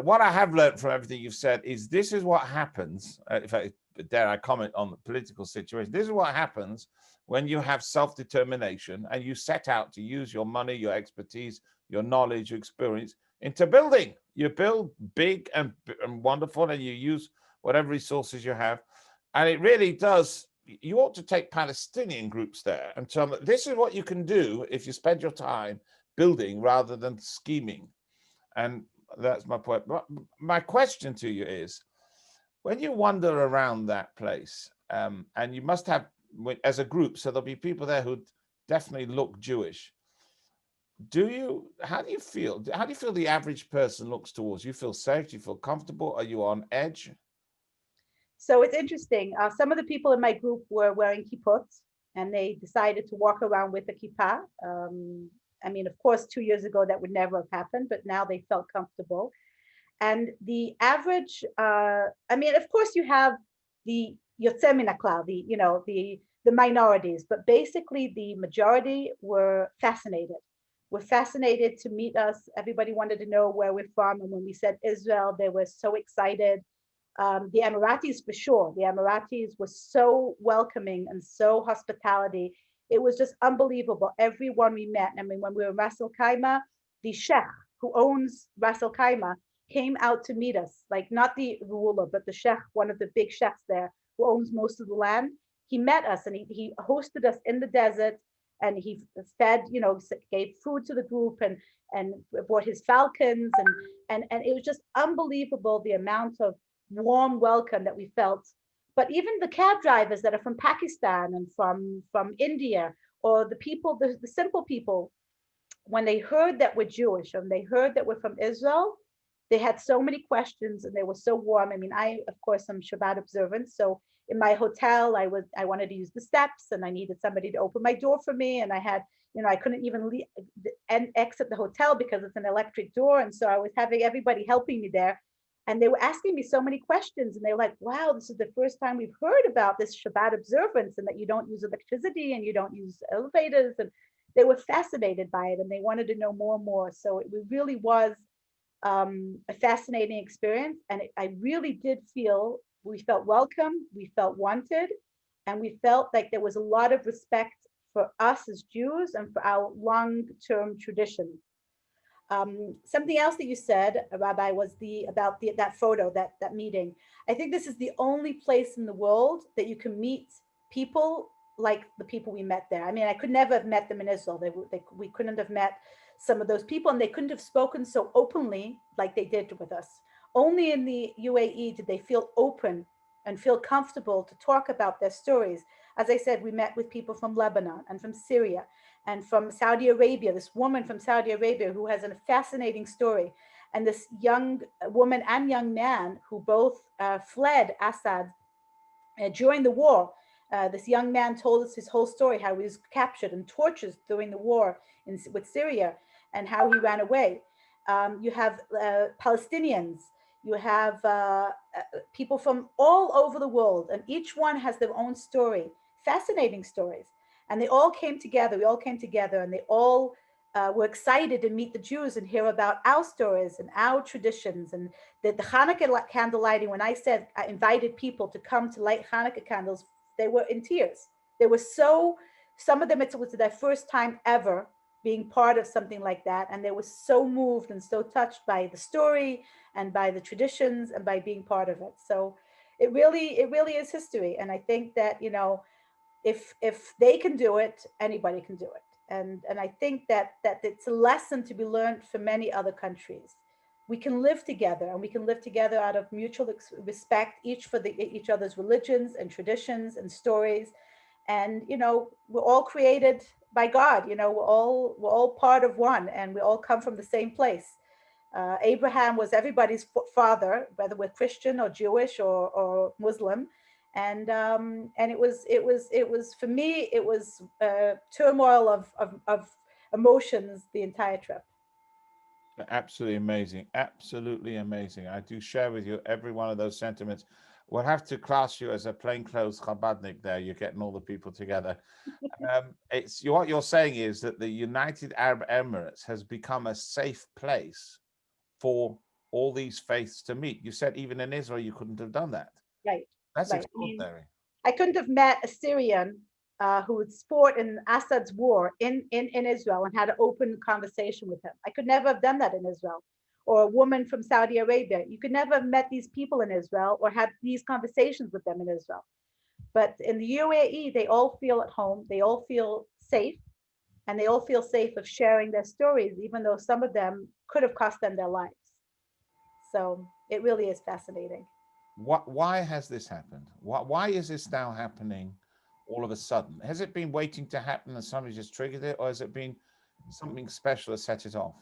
What I have learned from everything you've said is this is what happens, in fact, dare I comment on the political situation, this is what happens when you have self-determination and you set out to use your money, your expertise, your knowledge, your experience into building. You build big and wonderful, and you use whatever resources you have. And it really does, you ought to take Palestinian groups there and tell them, this is what you can do if you spend your time building rather than scheming. And that's my point. My question to you is, when you wander around that place, and you must have, as a group, so there'll be people there who definitely look Jewish. How do you feel the average person looks towards you? You feel safe? Do you feel comfortable? Are you on edge? So it's interesting. Some of the people in my group were wearing kippot, and they decided to walk around with a kippah. I mean, of course, 2 years ago, that would never have happened, but now they felt comfortable. And the average, I mean, of course, you have the Yotzei Min HaKlal, the minorities, but basically the majority were fascinated. Were fascinated to meet us. Everybody wanted to know where we're from. And when we said Israel, they were so excited. The Emiratis, for sure. The Emiratis were so welcoming and so hospitality. It was just unbelievable. Everyone we met. I mean, when we were in Ras Al Khaimah, the sheikh who owns Ras Al Khaimah came out to meet us, like not the ruler, but the sheikh, one of the big sheikhs there, who owns most of the land. he met us and he hosted us in the desert, and he fed, gave food to the group, and brought his falcons, and it was just unbelievable the amount of warm welcome that we felt. But even the cab drivers that are from Pakistan and from India, or the people, the simple people, when they heard that we're Jewish and they heard that we're from Israel, they had so many questions and they were so warm. I mean, I, of course, am Shabbat observant. So in my hotel, I wanted to use the steps and I needed somebody to open my door for me. And I had, I couldn't even leave and exit the hotel because it's an electric door. And so I was having everybody helping me there. And they were asking me so many questions, and they were like, wow, this is the first time we've heard about this Shabbat observance, and that you don't use electricity and you don't use elevators. And they were fascinated by it and they wanted to know more and more. So it really was a fascinating experience. And I really did feel, we felt welcome, we felt wanted, and we felt like there was a lot of respect for us as Jews and for our long-term traditions. Something else that you said, Rabbi, was about that photo, that meeting. I think this is the only place in the world that you can meet people like the people we met there. I mean, I could never have met them in Israel. We couldn't have met some of those people, and they couldn't have spoken so openly like they did with us. Only in the UAE did they feel open and feel comfortable to talk about their stories. As I said, we met with people from Lebanon and from Syria and from Saudi Arabia, this woman from Saudi Arabia who has a fascinating story, and this young woman and young man who both fled Assad during the war. This young man told us his whole story, how he was captured and tortured during the war with Syria and how he ran away. You have Palestinians, you have people from all over the world, and each one has their own story, fascinating stories. And they all came together, we all came together, and they all were excited to meet the Jews and hear about our stories and our traditions. And the Hanukkah candle lighting, when I said I invited people to come to light Hanukkah candles, they were in tears. They were some of them, it was their first time ever being part of something like that. And they were so moved and so touched by the story and by the traditions and by being part of it. So it really is history. And I think that, if they can do it, anybody can do it. And I think that it's a lesson to be learned for many other countries. We can live together, and we can live together out of mutual respect, each for each other's religions and traditions and stories. And we're all created by God. We're all part of one, and we all come from the same place. Abraham was everybody's father, whether we're Christian or Jewish or Muslim. And it was for me, it was a turmoil of emotions the entire trip. Absolutely amazing. Absolutely amazing. I do share with you every one of those sentiments. We'll have to class you as a plainclothes Chabadnik there. You're getting all the people together. What you're saying is that the United Arab Emirates has become a safe place for all these faiths to meet. You said even in Israel, you couldn't have done that. Right. That's right. extraordinary. I couldn't have met a Syrian who would fought in Assad's war in Israel and had an open conversation with him. I could never have done that in Israel. Or a woman from Saudi Arabia. You could never have met these people in Israel or had these conversations with them in Israel. But in the UAE, they all feel at home. They all feel safe. And they all feel safe of sharing their stories, even though some of them could have cost them their lives. So it really is fascinating. Why has this happened? Why is this now happening all of a sudden? Has it been waiting to happen and somebody just triggered it, or has it been something special to set it off?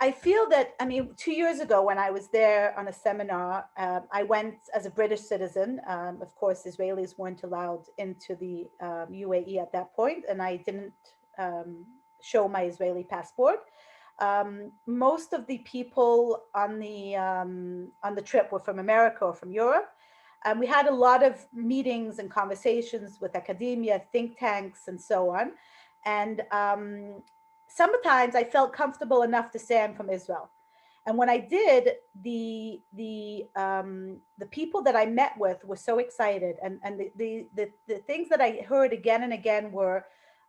I feel that, 2 years ago when I was there on a seminar, I went as a British citizen. Of course, Israelis weren't allowed into the UAE at that point, and I didn't show my Israeli passport. Most of the people on the trip were from America or from Europe. We had a lot of meetings and conversations with academia, think tanks, and so on. And sometimes I felt comfortable enough to say I'm from Israel. And when I did, the people that I met with were so excited. And the things that I heard again and again were,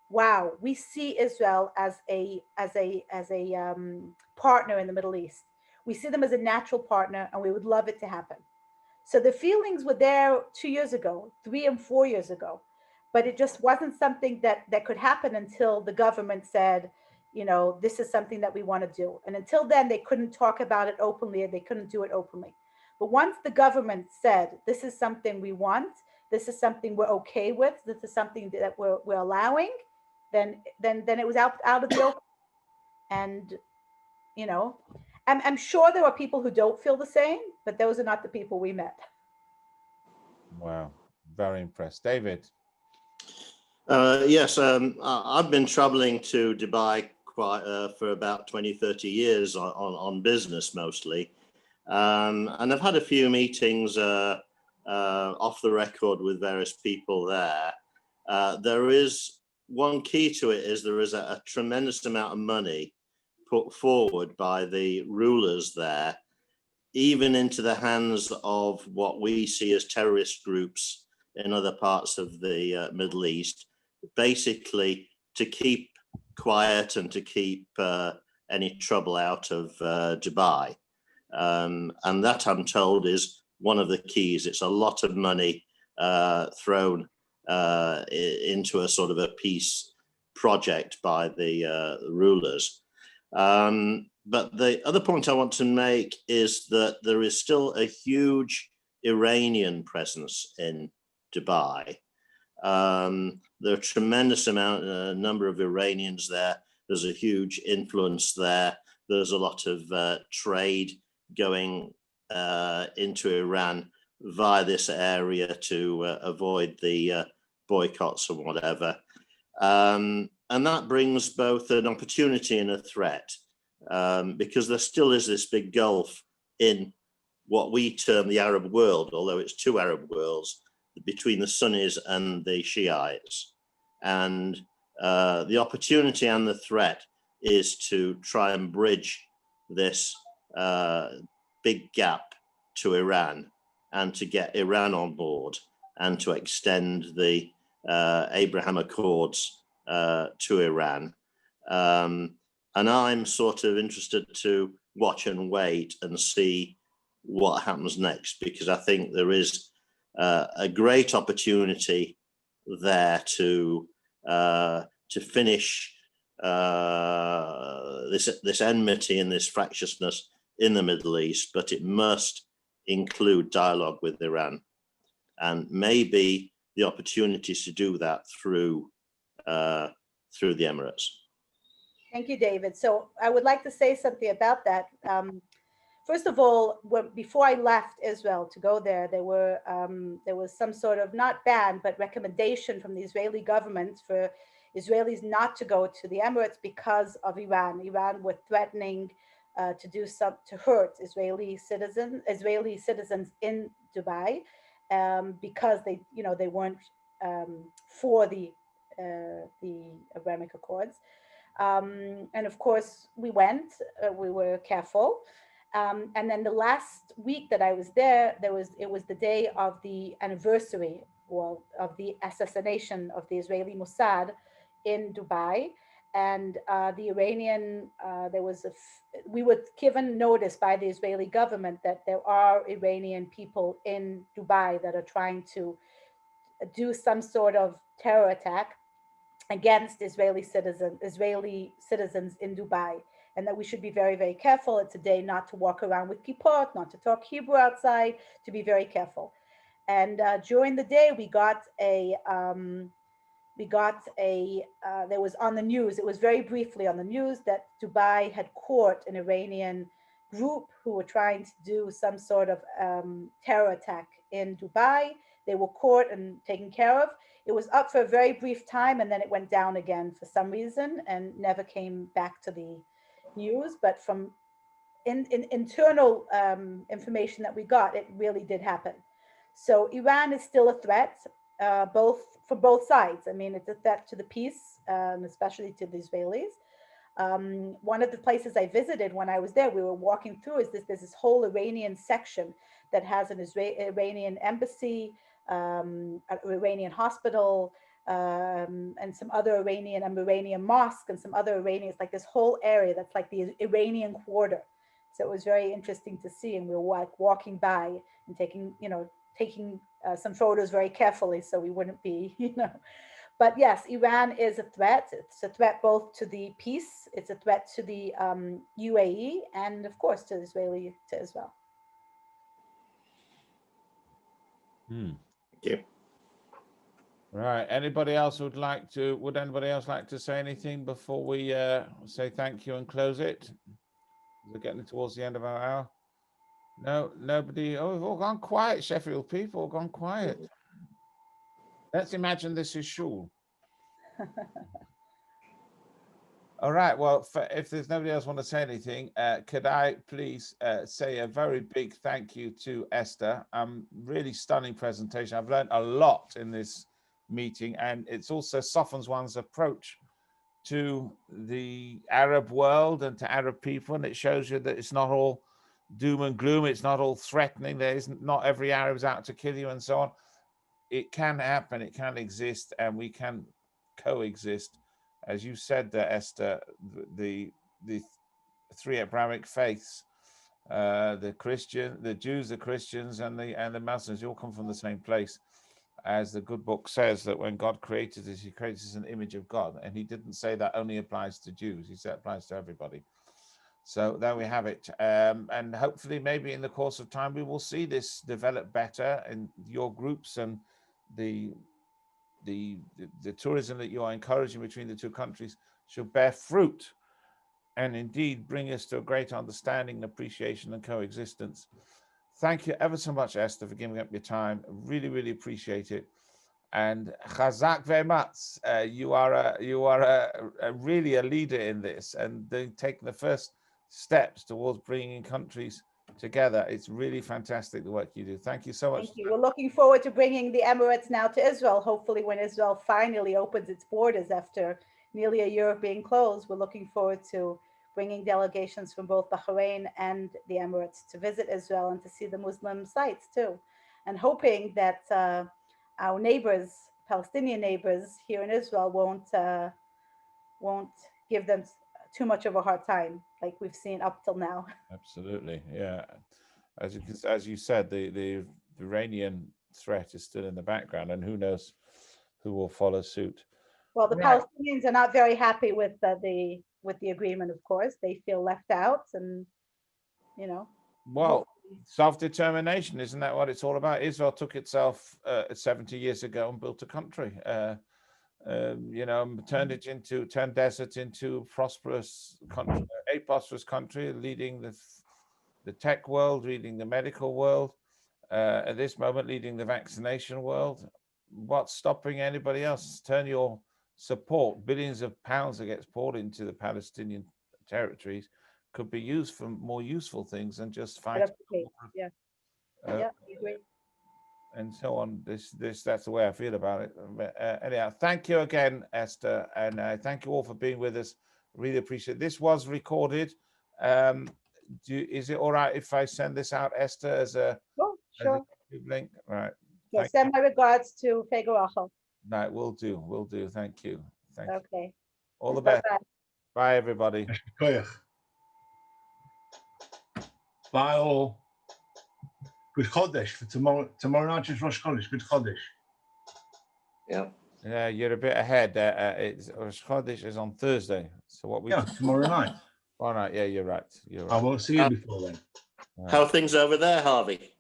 wow, we see Israel as a partner in the Middle East. We see them as a natural partner, and we would love it to happen. So the feelings were there 2 years ago, 3 and 4 years ago, but it just wasn't something that could happen until the government said, you know, this is something that we want to do. And until then, they couldn't talk about it openly, they couldn't do it openly. But once the government said, this is something we want, this is something we're okay with, this is something that we're allowing, then it was out of the open. And, you know, I'm sure there are people who don't feel the same, but those are not the people we met. Wow, very impressed. David? Yes, I've been traveling to Dubai quite for about 20, 30 years on business mostly. And I've had a few meetings off the record with various people there. There is one key to it is there is a tremendous amount of money put forward by the rulers there, even into the hands of what we see as terrorist groups in other parts of the Middle East, basically to keep quiet and to keep any trouble out of Dubai. And that, I'm told, is one of the keys. It's a lot of money thrown into a sort of a peace project by the rulers. But the other point I want to make is that there is still a huge Iranian presence in Dubai. There are a tremendous number of Iranians there. There's a huge influence there. There's a lot of trade going into Iran via this area to avoid the boycotts or whatever. And that brings both an opportunity and a threat, because there still is this big gulf in what we term the Arab world, although it's two Arab worlds, between the Sunnis and the Shiites. And the opportunity and the threat is to try and bridge this big gap to Iran and to get Iran on board and to extend the Abraham Accords to Iran. And I'm sort of interested to watch and wait and see what happens next, because I think there is a great opportunity there to finish this enmity and this fractiousness in the Middle East, but it must include dialogue with Iran, and maybe the opportunities to do that through the Emirates. Thank you, David. So I would like to say something about that. First of all, before I left Israel to go there, there was some sort of not ban, but recommendation from the Israeli government for Israelis not to go to the Emirates because of Iran. Iran were threatening to hurt Israeli citizens in Dubai because they weren't for the Abrahamic Accords. And of course, we went. We were careful. And then the last week that I was there, it was the day of the anniversary of the assassination of the Israeli Mossad in Dubai. And the Iranian, we were given notice by the Israeli government that there are Iranian people in Dubai that are trying to do some sort of terror attack against Israeli citizens in Dubai, and that we should be very, very careful. It's a day not to walk around with kippot, not to talk Hebrew outside, to be very careful. And during the day, there was on the news, it was very briefly on the news that Dubai had caught an Iranian group who were trying to do some sort of terror attack in Dubai. They were caught and taken care of. It was up for a very brief time, and then it went down again for some reason and never came back to the news. But from internal information that we got, it really did happen. So Iran is still a threat, for both sides. I mean, it's a threat to the peace, especially to the Israelis. One of the places I visited when I was there, we were walking through, there's this whole Iranian section that has an Iranian embassy, an Iranian hospital, and some other Iranian mosque and some other Iranians, like this whole area that's like the Iranian quarter So it was very interesting to see, and we were walking by and taking some photos very carefully so we wouldn't be, But yes, Iran is a threat. It's a threat both to the peace, it's a threat to the UAE, and of course to Israel. Hmm. Thank you. Right. Anybody else would anybody else like to say anything before we say thank you and close it? We're getting towards the end of our hour. No, nobody. Oh, we've all gone quiet, Sheffield people, all gone quiet. Let's imagine this is shul. All right. Well, if there's nobody else want to say anything, could I please say a very big thank you to Esther? Really stunning presentation. I've learned a lot in this meeting, and it's also softens one's approach to the Arab world and to Arab people, and it shows you that it's not all doom and gloom. It's not all threatening. Not every Arab's out to kill you and so on. It can happen. It can exist, and we can coexist. As you said there, Esther, the three Abrahamic faiths, the Jews, the Christians, and the Muslims, all come from the same place. As the good book says, that when God created us, he created us an image of God. And he didn't say that only applies to Jews. He said it applies to everybody. So there we have it. And hopefully maybe in the course of time, we will see this develop better in your groups, and the tourism that you are encouraging between the two countries should bear fruit and indeed bring us to a greater understanding and appreciation and coexistence. Thank you ever so much, Esther, for giving up your time. Really, really appreciate it. And Chazak Ve'ematz, you are really a leader in this, and taking the first steps towards bringing countries together. It's really fantastic the work you do. Thank you so much. Thank you. We're looking forward to bringing the Emirates now to Israel. Hopefully, when Israel finally opens its borders after nearly a year of being closed, we're looking forward to bringing delegations from both Bahrain and the Emirates to visit Israel and to see the Muslim sites too, and hoping that our neighbors, Palestinian neighbors here in Israel, won't give them too much of a hard time like we've seen up till now. Absolutely, yeah. As you said, the Iranian threat is still in the background, and who knows who will follow suit. Well, the Palestinians are not very happy with the agreement. Of course, they feel left out, and Well, self-determination, isn't that what it's all about? Israel took itself 70 years ago and built a country. Turned desert into prosperous country, a prosperous country, leading the tech world, leading the medical world, at this moment leading the vaccination world. What's stopping anybody else? Turn your support, billions of pounds that gets poured into the Palestinian territories, could be used for more useful things than just fighting. Yeah, I agree. And so on. That's the way I feel about it. Anyhow, thank you again, Esther, and thank you all for being with us. Really appreciate it. This was recorded. Is it all right if I send this out, Esther, as a link? Right. So send my regards to Feguracho. No, we'll do. Thank you. Okay. All the best. Bye, everybody. Bye all. Good Chodesh for tomorrow. Tomorrow night is Rosh Chodesh. Good Chodesh. Yeah. Yeah, you're a bit ahead. Rosh Chodesh is on Thursday. So what we tomorrow night. All right. Yeah, you're right. I won't see you before then. How are things over there, Harvey?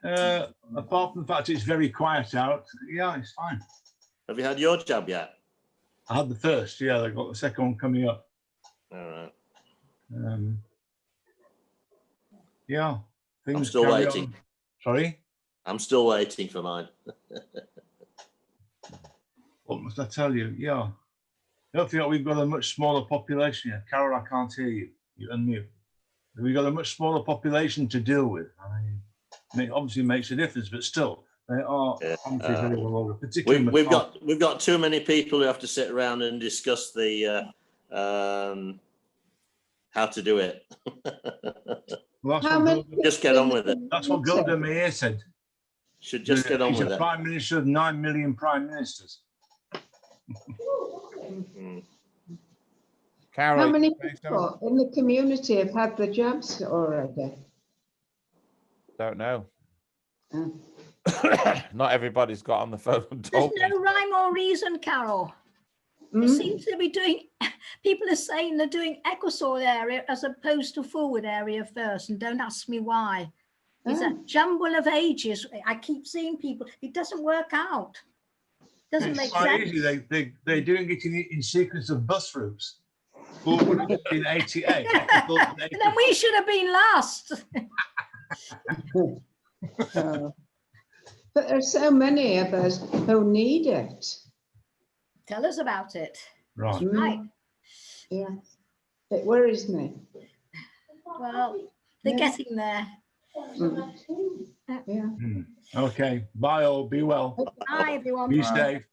Apart from the fact it's very quiet out, yeah, it's fine. Have you had your jab yet? I had the first. Yeah, they've got the second one coming up. All right. Yeah. I'm still waiting. On. Sorry? I'm still waiting for mine. What must I tell you? Yeah. Don't forget we've got a much smaller population here. Carol, I can't hear you. You unmute. We've got a much smaller population to deal with. I mean, it obviously makes a difference, but still, they are very well over. Particularly we've got too many people who have to sit around and discuss the how to do it. Well, just get on with it. That's what Golda Meir said. Should just get on with it. She's a prime minister of 9 million prime ministers. Carol, How you many saying something? people in the community have had the jabs already? Don't know. Oh. Not everybody's got on the phone and There's told me. no rhyme or reason, Carol. It Mm. seems to be doing, people are saying they're doing Ecclesall area as opposed to Forward area first, and don't ask me why. It's a Oh. jumble of ages. I keep seeing people, it doesn't work out. Doesn't It's make quite sense. easy. They're doing it in sequence of bus routes. Forward in 88. And then we should have been last. Oh. But there's so many of us who need it. Tell us about it. Right. Right. Yeah, it worries me. Well, they're Yeah. getting there. Mm. Yeah. Okay. Bye all. Be well. Bye, everyone. Be safe.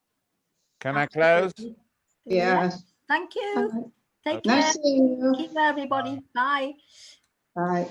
Can I close? Yeah. Thank you. Take care. Nice seeing you. Keep well, everybody. Bye. Bye.